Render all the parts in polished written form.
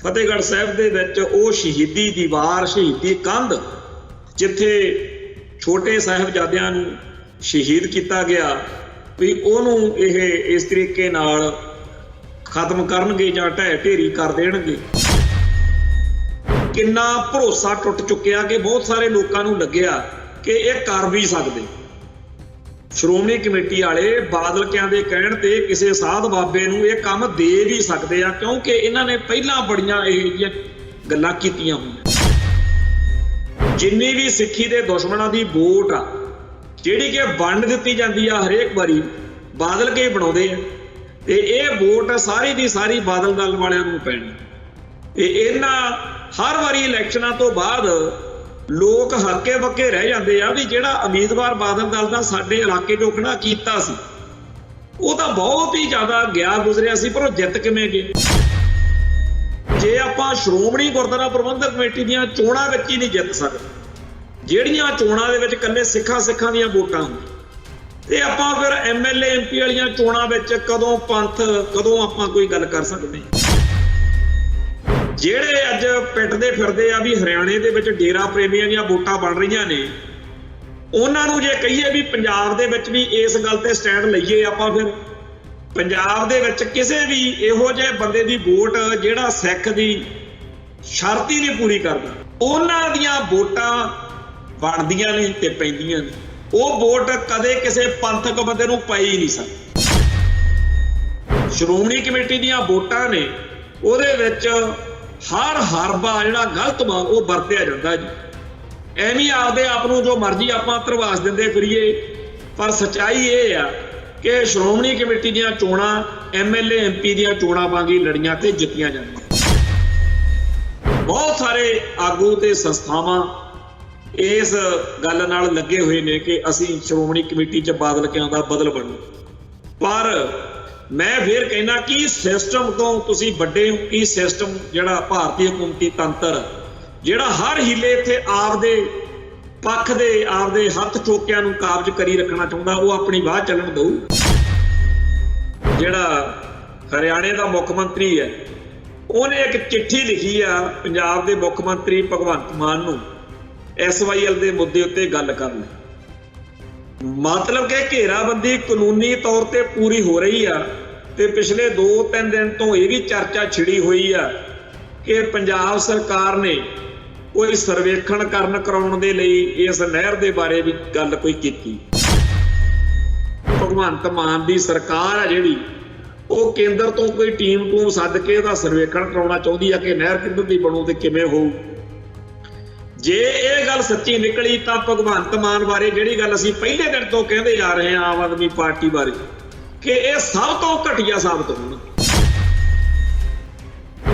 फतेहगढ़ साहब दे विच वो शहीदी दीवार शहीदी कंध जिथे छोटे साहिबजादियां नूं शहीद किया गया भी उहनूं इह इस तरीके नाल खत्म करनगे जां ढह ढेरी कर देणगे। किन्ना भरोसा टुट चुकिया कि बहुत सारे लोगों नूं लग्गिया कि यह कर भी सकदे। श्रोमणी कमेटी वाले बादलकियां दे कहण ते किसी साध बाबे नूं यह काम दे भी सकते हैं क्योंकि इन्हां ने पहलां बड़ियां इहो जिहियां गल्लां कीतियां होईयां। जिन्नी भी सिੱਖੀ दे दुश्मनां दी वोट आ जिहड़ी कि वंड दित्ती जांदी आ हरेक वारी बादल के बनाउंदे आ ते इह वोट सारी दी सारी बादल दल वालियां नूं पैणी ते इन्हां हर वारी इलैक्शनां तो बाद लोग हक्के बक्के रह जाते हैं भी जिहड़ा उम्मीदवार बादल दल का साडे इलाके चों खड़ा कीता सी वो तो बहुत ही ज़्यादा गया गुजरिया सी पर जित किवें गए। जे आपां श्रोमणी गुरद्वारा प्रबंधक कमेटी दीयां चोणां विच ही नहीं जित सकदे जिहड़ियां चोणां दे विच कल्ले सिक्खां दीयां वोटां ते आपां फिर MLA MP वालीआं चोणां विच कदों पंथ कदों आपां कोई गल कर सकदे। ਜਿਹੜੇ ਅੱਜ ਪਿੱਟਦੇ ਫਿਰਦੇ ਆ ਵੀ ਹਰਿਆਣੇ ਦੇ ਵਿੱਚ ਡੇਰਾ ਪ੍ਰੇਮੀਆਂ ਦੀਆਂ ਵੋਟਾਂ ਬਣ ਰਹੀਆਂ ਨੇ ਉਹਨਾਂ ਨੂੰ ਜੇ ਕਹੀਏ ਵੀ ਪੰਜਾਬ ਦੇ ਵਿੱਚ ਵੀ ਇਸ ਗੱਲ ਤੇ ਸਟੈਂਡ ਲਈਏ ਆਪਾਂ ਫਿਰ ਪੰਜਾਬ ਦੇ ਵਿੱਚ ਕਿਸੇ ਵੀ ਇਹੋ ਜਿਹੇ ਬੰਦੇ ਦੀ ਵੋਟ ਜਿਹੜਾ ਸਿੱਖ ਦੀ ਸ਼ਰਤ ਹੀ ਨਹੀਂ ਪੂਰੀ ਕਰਦਾ ਉਹਨਾਂ ਦੀਆਂ ਵੋਟਾਂ ਬਣਦੀਆਂ ਨੇ ਤੇ ਪੈਂਦੀਆਂ ਨੇ ਉਹ ਵੋਟ ਕਦੇ ਕਿਸੇ ਪੰਥਕ ਬੰਦੇ ਨੂੰ ਪਈ ਨਹੀਂ ਸਕਦੀ। ਸ਼੍ਰੋਮਣੀ ਕਮੇਟੀ ਦੀਆਂ ਵੋਟਾਂ ਨੇ ਉਹਦੇ ਵਿੱਚ हर हरबा जिहड़ा गलत वा वो वरतिया जांदा जी एवें आपदे आप नूं जो मर्जी आपां धरवास दिंदे फिरीए पर सच्चाई ये आ कि श्रोमणी कमेटी दीयां चोणां MLA MP दीयां चोणां वांगी लड़ियां ते जित्तियां जांदियां। बहुत सारे आगू ते संस्थावां इस गल नाल लगे हुए ने कि असीं श्रोमणी कमेटी च बादलकियां दा बदल बनू पर मैं फिर कहना कि सिस्टम तो तुसी बड़े हो कि सिस्टम जिहड़ा भारतीय हुकूमती तंत्र जिहड़ा हर हीले इत्थे आपदे पक्ष दे आपदे हत्थ चोकियां नूं काबज करी रखना चाहुंदा वो अपनी बाह चलण दऊ। जिहड़ा हरियाणे दा मुख मंत्री है उहने एक चिट्ठी लिखी आ पंजाब दे मुख मंत्री भगवंत मान नूं SYL दे मुद्दे उत्ते गल करन मतलब कि घेराबंदी कानूनी तौर ते पूरी हो रही है ते पिछले 2-3 दिन तो यह भी चर्चा छिड़ी हुई है कि पंजाब सरकार ने कोई सर्वेखण कराउण दे लई इस नहर दे बारे भी गल कोई कीती। भगवंत मान दी सरकार है जिहड़ी वो केंद्र तो कोई टीम टूम सद के इहदा सर्वेखण कराउणा चाहुंदी है कि नहर किधर दी बनू ते किवें होऊ। जे ये गल सच्ची निकली तो भगवंत मान बारे जिहड़ी गल असीं पहले दिन तो कहते जा रहे हैं आम आदमी पार्टी बारे कि यह सब तो घटिया साबित होना।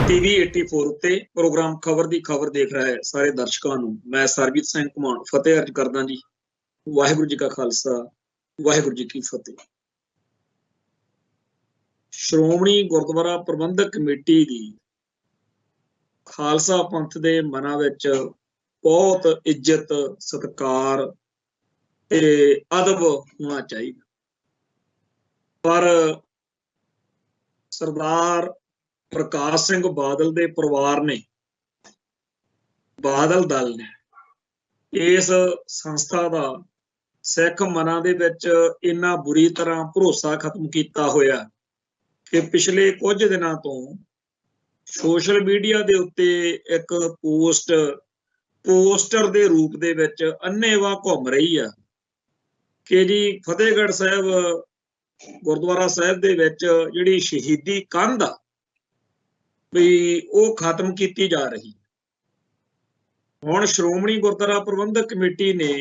TV 84 उत्ते प्रोग्राम खबर दी खबर देख रहा है सारे दर्शकों नूं मैं सरबजीत सिंह घुमान फतेह अर्ज करदा जी। वाहिगुरू जी का खालसा वाहिगुरू जी की फतेह। श्रोमणी गुरद्वारा प्रबंधक कमेटी दी खालसा पंथ दे मनां विच बहुत इज्जत सत्कार ते अदब होना चाहिए पर सरदार प्रकाश सिंह बादल दे परिवार ने बादल दल ने इस संस्था दा सिख मनां दे विच इन्ना बुरी तरह भरोसा खत्म किया होया कि पिछले कुछ दिनों तो सोशल मीडिया दे उत्ते एक पोस्टर दे रूप दे विच अन्नेवाह घुम रही है कि जी फतेहगढ़ साहब गुरुद्वारा साहब दे विच जिहड़ी शहीदी कंध आ भी वो खत्म की जा रही। हुण श्रोमणी गुरुद्वारा प्रबंधक कमेटी ने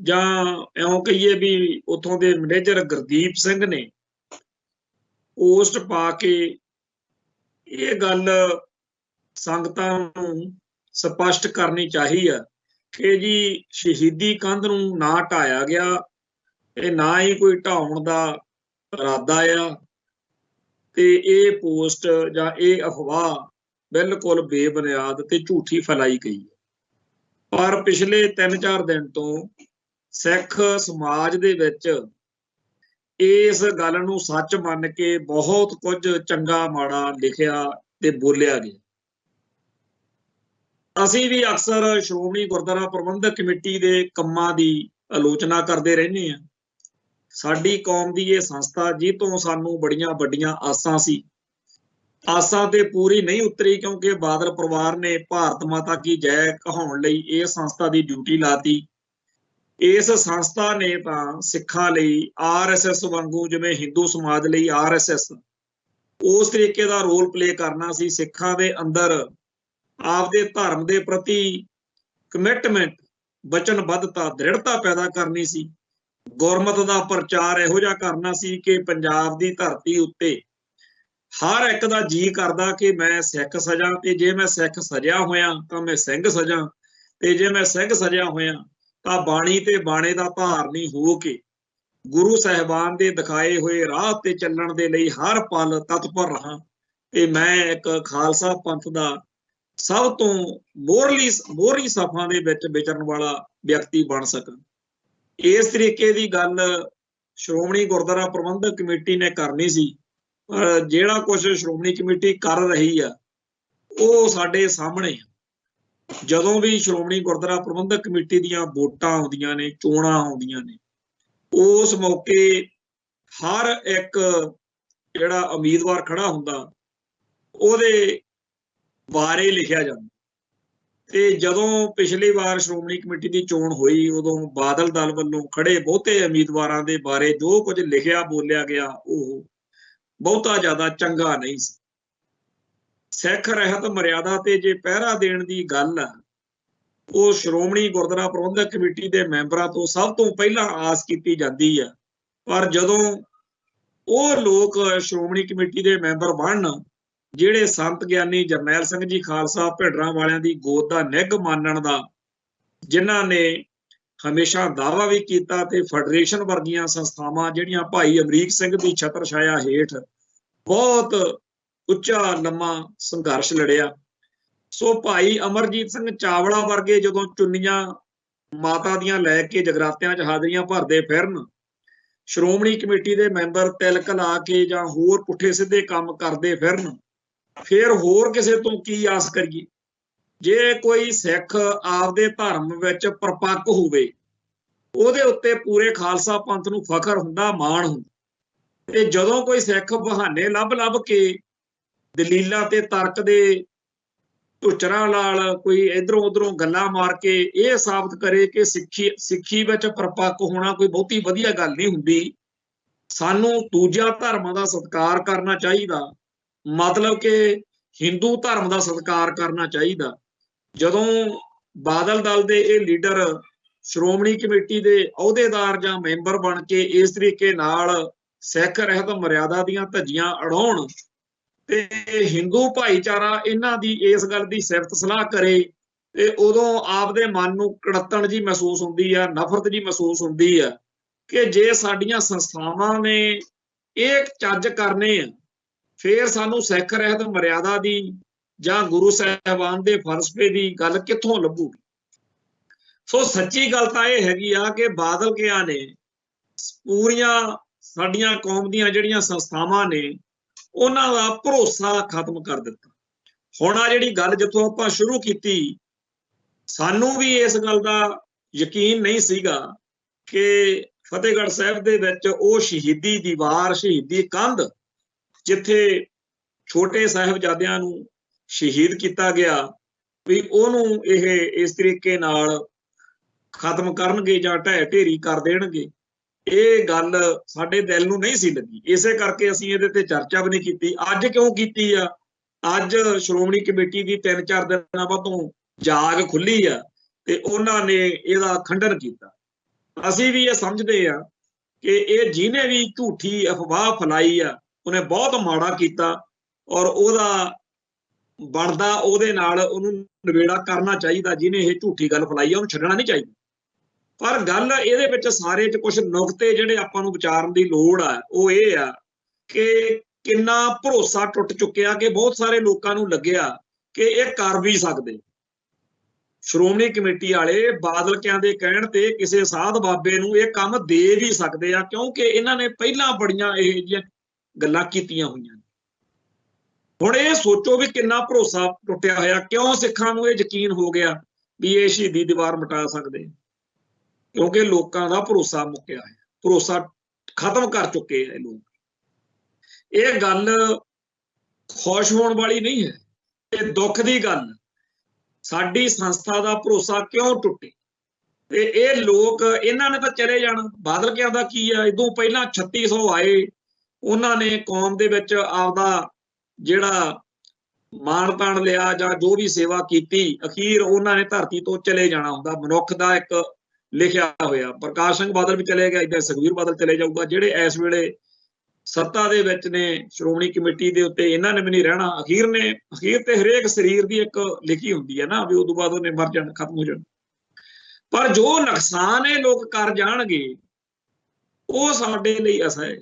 जां इउं कहिए भी उत्थों दे मैनेजर गुरदीप सिंह ने पोस्ट पा के ये गल संगतां नूं स्पष्ट करनी चाहिए कि जी शहीदी कंध नूं ना ढाया गया ते ना ही कोई ढाउण दा इरादा आ ते ये पोस्ट जां ये अफवाह बिल्कुल बेबुनियाद ते झूठी फैलाई गई है। पर पिछले 3-4 दिन तो सिख समाज दे विच इस गल नूं सच मन के बहुत कुछ चंगा माड़ा लिखिया ਤੇ ਬੋਲਿਆ ਗਿਆ। ਅਸੀਂ ਵੀ ਅਕਸਰ ਸ਼੍ਰੋਮਣੀ ਗੁਰਦੁਆਰਾ ਪ੍ਰਬੰਧਕ ਕਮੇਟੀ ਦੇ ਕੰਮਾਂ ਦੀ ਆਲੋਚਨਾ ਕਰਦੇ ਰਹਿੰਦੇ ਹਾਂ। ਸਾਡੀ ਕੌਮ ਦੀ ਇਹ ਸੰਸਥਾ ਜਿਹ ਤੋਂ ਸਾਨੂੰ ਬੜੀਆਂ ਵੱਡੀਆਂ ਆਸਾਂ ਸੀ, ਆਸਾਂ ਤੇ ਪੂਰੀ ਨਹੀਂ ਉਤਰੀ, ਕਿਉਂਕਿ ਬਾਦਲ ਪਰਿਵਾਰ ਨੇ ਭਾਰਤ ਮਾਤਾ ਕੀ ਜੈ ਕਹਾਉਣ ਲਈ ਇਹ ਸੰਸਥਾ ਦੀ ਡਿਊਟੀ ਲਾਤੀ। ਇਸ ਸੰਸਥਾ ਨੇ ਤਾਂ ਸਿੱਖਾਂ ਲਈ RSS ਵਾਂਗੂ, ਜਿਵੇਂ ਹਿੰਦੂ ਸਮਾਜ ਲਈ RSS, ਉਸ ਤਰੀਕੇ ਦਾ ਰੋਲ ਪਲੇ ਕਰਨਾ ਸੀ। ਸਿੱਖਾਂ ਦੇ ਅੰਦਰ ਆਪਦੇ ਧਰਮ ਦੇ ਪ੍ਰਤੀ ਕਮਿਟਮੈਂਟ, ਵਚਨਬੱਧਤਾ, ਦ੍ਰਿੜਤਾ ਪੈਦਾ ਕਰਨੀ ਸੀ। ਗੁਰਮਤਿ ਦਾ ਪ੍ਰਚਾਰ ਇਹੋ ਜਿਹਾ ਕਰਨਾ ਸੀ ਕਿ ਪੰਜਾਬ ਦੀ ਧਰਤੀ ਉੱਤੇ ਹਰ ਇੱਕ ਦਾ ਜੀ ਕਰਦਾ ਕਿ ਮੈਂ ਸਿੱਖ ਸਜਾਂ, ਤੇ ਜੇ ਮੈਂ ਸਿੱਖ ਸਜਿਆ ਹੋਇਆ ਤਾਂ ਮੈਂ ਸਿੰਘ ਸਜਾਂ, ਤੇ ਜੇ ਮੈਂ ਸਿੰਘ ਸਜਿਆ ਹੋਇਆ ਤਾਂ ਬਾਣੀ ਤੇ ਬਾਣੇ ਦਾ ਧਾਰਨੀ ਹੋ ਕੇ ਗੁਰੂ ਸਾਹਿਬਾਨ ਦੇ ਦਿਖਾਏ ਹੋਏ ਰਾਹ ਤੇ ਚੱਲਣ ਦੇ ਲਈ ਹਰ ਪਲ ਤਤਪਰ ਰਹਾਂ, ਤੇ ਮੈਂ ਇੱਕ ਖਾਲਸਾ ਪੰਥ ਦਾ ਸਭ ਤੋਂ ਮੋਹਰਲੀ ਸਫਾਂ ਦੇ ਵਿੱਚ ਵਿਚਰਨ ਵਾਲਾ ਵਿਅਕਤੀ ਬਣ ਸਕਾਂ। ਇਸ ਤਰੀਕੇ ਦੀ ਗੱਲ ਸ਼੍ਰੋਮਣੀ ਗੁਰਦੁਆਰਾ ਪ੍ਰਬੰਧਕ ਕਮੇਟੀ ਨੇ ਕਰਨੀ ਸੀ। ਪਰ ਜਿਹੜਾ ਕੁਝ ਸ਼੍ਰੋਮਣੀ ਕਮੇਟੀ ਕਰ ਰਹੀ ਆ ਉਹ ਸਾਡੇ ਸਾਹਮਣੇ ਆ। ਜਦੋਂ ਵੀ ਸ਼੍ਰੋਮਣੀ ਗੁਰਦੁਆਰਾ ਪ੍ਰਬੰਧਕ ਕਮੇਟੀ ਦੀਆਂ ਵੋਟਾਂ ਆਉਂਦੀਆਂ ਨੇ, ਚੋਣਾਂ ਆਉਂਦੀਆਂ ਨੇ, ਉਸ ਮੌਕੇ ਹਰ ਇੱਕ ਜਿਹੜਾ ਉਮੀਦਵਾਰ ਖੜਾ ਹੁੰਦਾ ਉਹਦੇ ਬਾਰੇ ਲਿਖਿਆ ਜਾਂਦਾ। ਤੇ ਜਦੋਂ ਪਿਛਲੀ ਵਾਰ ਸ਼੍ਰੋਮਣੀ ਕਮੇਟੀ ਦੀ ਚੋਣ ਹੋਈ, ਉਦੋਂ ਬਾਦਲ ਦਲ ਵੱਲੋਂ ਖੜੇ ਬਹੁਤੇ ਉਮੀਦਵਾਰਾਂ ਦੇ ਬਾਰੇ ਜੋ ਕੁਝ ਲਿਖਿਆ ਬੋਲਿਆ ਗਿਆ ਉਹ ਬਹੁਤਾ ਜ਼ਿਆਦਾ ਚੰਗਾ ਨਹੀਂ ਸੀ। ਸਿੱਖ ਰਹਿਤ ਮਰਿਆਦਾ ਤੇ ਜੇ ਪਹਿਰਾ ਦੇਣ ਦੀ ਗੱਲ ਆ, ਉਹ ਸ਼੍ਰੋਮਣੀ ਗੁਰਦੁਆਰਾ ਪ੍ਰਬੰਧਕ ਕਮੇਟੀ ਦੇ ਮੈਂਬਰਾਂ ਤੋਂ ਸਭ ਤੋਂ ਪਹਿਲਾਂ ਆਸ ਕੀਤੀ ਜਾਂਦੀ ਆ। ਪਰ ਜਦੋਂ ਉਹ ਲੋਕ ਸ਼੍ਰੋਮਣੀ ਕਮੇਟੀ ਦੇ ਮੈਂਬਰ ਬਣਨ ਜਿਹੜੇ ਸੰਤ ਗਿਆਨੀ ਜਰਨੈਲ ਸਿੰਘ ਜੀ ਖਾਲਸਾ ਭਿੱਡਰਾਂ ਵਾਲਿਆਂ ਦੀ ਗੋਦ ਦਾ ਨਿੱਘ ਮਾਨਣ ਦਾ, ਜਿਨ੍ਹਾਂ ਨੇ ਹਮੇਸ਼ਾ ਦਾਅਵਾ ਵੀ ਕੀਤਾ, ਤੇ ਫੈਡਰੇਸ਼ਨ ਵਰਗੀਆਂ ਸੰਸਥਾਵਾਂ ਜਿਹੜੀਆਂ ਭਾਈ ਅਮਰੀਕ ਸਿੰਘ ਦੀ ਛਤਰ ਛਾਇਆ ਹੇਠ ਬਹੁਤ ਉੱਚਾ ਲੰਮਾ ਸੰਘਰਸ਼ ਲੜਿਆ। ਸੋ ਭਾਈ ਅਮਰਜੀਤ ਸਿੰਘ ਚਾਵਲਾ ਵਰਗੇ ਜਦੋਂ ਚੁੰਨੀਆਂ ਮਾਤਾ ਦੀਆਂ ਲੈ ਕੇ ਜਗਰਾਤਿਆਂ 'ਚ ਹਾਜ਼ਰੀਆਂ ਭਰਦੇ ਫਿਰਨ, ਸ਼੍ਰੋਮਣੀ ਕਮੇਟੀ ਦੇ ਮੈਂਬਰ ਤਿਲਕ ਲਾ ਕੇ ਜਾਂ ਹੋਰ ਪੁੱਠੇ ਸਿੱਧੇ ਕੰਮ ਕਰਦੇ ਫਿਰਨ, ਫਿਰ ਹੋਰ ਕਿਸੇ ਤੋਂ ਕੀ ਆਸ ਕਰੀਏ। ਜੇ ਕੋਈ ਸਿੱਖ ਆਪਦੇ ਧਰਮ ਵਿੱਚ ਪਰਪੱਕ ਹੋਵੇ, ਉਹਦੇ ਉੱਤੇ ਪੂਰੇ ਖਾਲਸਾ ਪੰਥ ਨੂੰ ਫਖਰ ਹੁੰਦਾ, ਮਾਣ ਹੁੰਦਾ। ਤੇ ਜਦੋਂ ਕੋਈ ਸਿੱਖ ਬਹਾਨੇ ਲੱਭ ਕੇ ਦਲੀਲਾਂ ਤੇ ਤਰਕ ਦੇ ਝੁਚਰਾਂ ਨਾਲ ਕੋਈ ਇਧਰੋਂ ਉਧਰੋਂ ਗੱਲਾਂ ਮਾਰ ਕੇ ਇਹ ਸਾਬਤ ਕਰੇ ਕਿ ਸਿੱਖੀ ਵਿੱਚ ਪਰਪੱਕ ਹੋਣਾ ਕੋਈ ਬਹੁਤੀ ਵਧੀਆ ਗੱਲ ਨਹੀਂ ਹੁੰਦੀ, ਸਾਨੂੰ ਦੂਜਿਆਂ ਧਰਮਾਂ ਦਾ ਸਤਿਕਾਰ ਕਰਨਾ ਚਾਹੀਦਾ, ਮਤਲਬ ਕਿ ਹਿੰਦੂ ਧਰਮ ਦਾ ਸਤਿਕਾਰ ਕਰਨਾ ਚਾਹੀਦਾ। ਜਦੋਂ ਬਾਦਲ ਦਲ ਦੇ ਇਹ ਲੀਡਰ ਸ਼੍ਰੋਮਣੀ ਕਮੇਟੀ ਦੇ ਅਹੁਦੇਦਾਰ ਜਾਂ ਮੈਂਬਰ ਬਣ ਕੇ ਇਸ ਤਰੀਕੇ ਨਾਲ ਸਿੱਖ ਰਹਿਤ ਮਰਿਆਦਾ ਦੀਆਂ ਧੱਜੀਆਂ ਉਡਾਉਣ ਤੇ ਹਿੰਦੂ ਭਾਈਚਾਰਾ ਇਹਨਾਂ ਦੀ ਇਸ ਗੱਲ ਦੀ ਸਿਫਤ ਸਲਾਹ ਕਰੇ, ਤੇ ਉਦੋਂ ਆਪਦੇ ਮਨ ਨੂੰ ਕੜੱਤਣ ਜੀ ਮਹਿਸੂਸ ਹੁੰਦੀ ਆ, ਨਫ਼ਰਤ ਜੀ ਮਹਿਸੂਸ ਹੁੰਦੀ ਆ ਕਿ ਜੇ ਸਾਡੀਆਂ ਸੰਸਥਾਵਾਂ ਨੇ ਇਹ ਚੱਜ ਕਰਨੇ ਆ, ਫਿਰ ਸਾਨੂੰ ਸਿੱਖ ਰਹਿਤ ਮਰਿਆਦਾ ਦੀ ਜਾਂ ਗੁਰੂ ਸਾਹਿਬਾਨ ਦੇ ਫਲਸਫੇ ਦੀ ਗੱਲ ਕਿੱਥੋਂ ਲੱਭੂਗੀ। ਸੋ ਸੱਚੀ ਗੱਲ ਤਾਂ ਇਹ ਹੈਗੀ ਆ ਕਿ ਬਾਦਲ ਕਿਆਂ ਨੇ ਪੂਰੀਆਂ ਸਾਡੀਆਂ ਕੌਮ ਦੀਆਂ ਜਿਹੜੀਆਂ ਸੰਸਥਾਵਾਂ ਨੇ ਉਹਨਾਂ ਦਾ ਭਰੋਸਾ ਖਤਮ ਕਰ ਦਿੱਤਾ। ਹੁਣ ਆ ਜਿਹੜੀ ਗੱਲ ਜਿੱਥੋਂ ਆਪਾਂ ਸ਼ੁਰੂ ਕੀਤੀ, ਸਾਨੂੰ ਵੀ ਇਸ ਗੱਲ ਦਾ ਯਕੀਨ ਨਹੀਂ ਸੀਗਾ ਕਿ ਫਤਿਹਗੜ੍ਹ ਸਾਹਿਬ ਦੇ ਵਿੱਚ ਉਹ ਸ਼ਹੀਦੀ ਦੀਵਾਰ, ਸ਼ਹੀਦੀ ਕੰਧ, ਜਿੱਥੇ ਛੋਟੇ ਸਾਹਿਬਜ਼ਾਦਿਆਂ ਨੂੰ ਸ਼ਹੀਦ ਕੀਤਾ ਗਿਆ, ਵੀ ਉਹਨੂੰ ਇਹ ਇਸ ਤਰੀਕੇ ਨਾਲ ਖਤਮ ਕਰਨਗੇ ਜਾਂ ਢਹਿ ਢੇਰੀ ਕਰ ਦੇਣਗੇ। ਇਹ ਗੱਲ ਸਾਡੇ ਦਿਲ ਨੂੰ ਨਹੀਂ ਸੀ ਲੱਗੀ, ਇਸੇ ਕਰਕੇ ਅਸੀਂ ਇਹਦੇ ਤੇ ਚਰਚਾ ਵੀ ਨਹੀਂ ਕੀਤੀ। ਅੱਜ ਕਿਉਂ ਕੀਤੀ ਆ? ਅੱਜ ਸ਼੍ਰੋਮਣੀ ਕਮੇਟੀ ਦੀ 3-4 ਦਿਨਾਂ ਬਾਅਦੋਂ ਜਾਗ ਖੁੱਲੀ ਆ ਤੇ ਉਹਨਾਂ ਨੇ ਇਹਦਾ ਖੰਡਨ ਕੀਤਾ। ਅਸੀਂ ਵੀ ਇਹ ਸਮਝਦੇ ਆ ਕਿ ਇਹ ਜਿਹਨੇ ਵੀ ਝੂਠੀ ਅਫਵਾਹ ਫੈਲਾਈ ਆ ਉਹਨੇ ਬਹੁਤ ਮਾੜਾ ਕੀਤਾ, ਔਰ ਉਹਦਾ ਬਣਦਾ ਉਹਦੇ ਨਾਲ ਉਹਨੂੰ ਨਿਬੇੜਾ ਕਰਨਾ ਚਾਹੀਦਾ। ਜਿਹਨੇ ਇਹ ਝੂਠੀ ਗੱਲ ਫੈਲਾਈ ਆ ਉਹਨੂੰ ਛੱਡਣਾ ਨਹੀਂ ਚਾਹੀਦਾ। ਪਰ ਗੱਲ ਇਹਦੇ ਵਿੱਚ ਸਾਰੇ 'ਚ ਕੁਝ ਨੁਕਤੇ ਜਿਹੜੇ ਆਪਾਂ ਨੂੰ ਵਿਚਾਰਨ ਦੀ ਲੋੜ ਆ, ਉਹ ਇਹ ਆ ਕਿ ਕਿੰਨਾ ਭਰੋਸਾ ਟੁੱਟ ਚੁੱਕਿਆ ਕਿ ਬਹੁਤ ਸਾਰੇ ਲੋਕਾਂ ਨੂੰ ਲੱਗਿਆ ਕਿ ਇਹ ਕਰ ਵੀ ਸਕਦੇ। ਸ਼੍ਰੋਮਣੀ ਕਮੇਟੀ ਵਾਲੇ ਬਾਦਲ ਕਿਆਂ ਦੇ ਕਹਿਣ ਤੇ ਕਿਸੇ ਸਾਧ ਬਾਬੇ ਨੂੰ ਇਹ ਕੰਮ ਦੇ ਵੀ ਸਕਦੇ ਆ, ਕਿਉਂਕਿ ਇਹਨਾਂ ਨੇ ਪਹਿਲਾਂ ਬੜੀਆਂ ਇਹੋ ਜਿਹੀਆਂ ਗੱਲਾਂ ਕੀਤੀਆਂ ਹੋਈਆਂ। ਹੁਣ ਇਹ ਸੋਚੋ ਵੀ ਕਿੰਨਾ ਭਰੋਸਾ ਟੁੱਟਿਆ ਹੋਇਆ। ਕਿਉਂ ਸਿੱਖਾਂ ਨੂੰ ਇਹ ਯਕੀਨ ਹੋ ਗਿਆ ਵੀ ਇਹ ਸ਼ਹੀਦੀ ਦੀਵਾਰ ਮਿਟਾ ਸਕਦੇ? ਕਿਉਂਕਿ ਲੋਕਾਂ ਦਾ ਭਰੋਸਾ ਮੁੱਕਿਆ ਹੈ, ਭਰੋਸਾ ਖਤਮ ਕਰ ਚੁੱਕੇ ਆ ਇਹ ਲੋਕ। ਇਹ ਗੱਲ ਖੁਸ਼ ਹੋਣ ਵਾਲੀ ਨਹੀਂ ਹੈ, ਇਹ ਦੁੱਖ ਦੀ ਗੱਲ। ਸਾਡੀ ਸੰਸਥਾ ਦਾ ਭਰੋਸਾ ਕਿਉਂ ਟੁੱਟੇ? ਤੇ ਇਹ ਲੋਕ, ਇਹਨਾਂ ਨੇ ਤਾਂ ਚਲੇ ਜਾਣਾ। ਬਾਦਲ ਕਿਆਂ ਦਾ ਕੀ ਆ? ਇਦੋਂ ਪਹਿਲਾਂ 3600 ਆਏ, ਉਹਨਾਂ ਨੇ ਕੌਮ ਦੇ ਵਿੱਚ ਆਪਦਾ ਜਿਹੜਾ ਮਾਣ ਤਾਣ ਲਿਆ ਜਾਂ ਜੋ ਵੀ ਸੇਵਾ ਕੀਤੀ, ਅਖੀਰ ਉਹਨਾਂ ਨੇ ਧਰਤੀ ਤੋਂ ਚਲੇ ਜਾਣਾ ਹੁੰਦਾ। ਮਨੁੱਖ ਦਾ ਇੱਕ ਲਿਖਿਆ ਹੋਇਆ। ਪ੍ਰਕਾਸ਼ ਸਿੰਘ ਬਾਦਲ ਵੀ ਚਲੇ ਗਿਆ, ਇੱਦਾਂ ਸੁਖਬੀਰ ਬਾਦਲ ਚਲੇ ਜਾਊਗਾ। ਜਿਹੜੇ ਇਸ ਵੇਲੇ ਸੱਤਾ ਦੇ ਵਿੱਚ ਨੇ, ਸ਼੍ਰੋਮਣੀ ਕਮੇਟੀ ਦੇ ਉੱਤੇ, ਇਹਨਾਂ ਨੇ ਵੀ ਨਹੀਂ ਰਹਿਣਾ। ਅਖੀਰ ਤੇ ਹਰੇਕ ਸਰੀਰ ਦੀ ਇੱਕ ਲਿਖੀ ਹੁੰਦੀ ਹੈ ਨਾ, ਵੀ ਉਦੋਂ ਬਾਅਦ ਉਹਨੇ ਮਰ ਜਾਣਾ, ਖਤਮ ਹੋ ਜਾਣਾ। ਪਰ ਜੋ ਨੁਕਸਾਨ ਇਹ ਲੋਕ ਕਰ ਜਾਣਗੇ ਉਹ ਸਾਡੇ ਲਈ ਅਸਾ ਹੈ।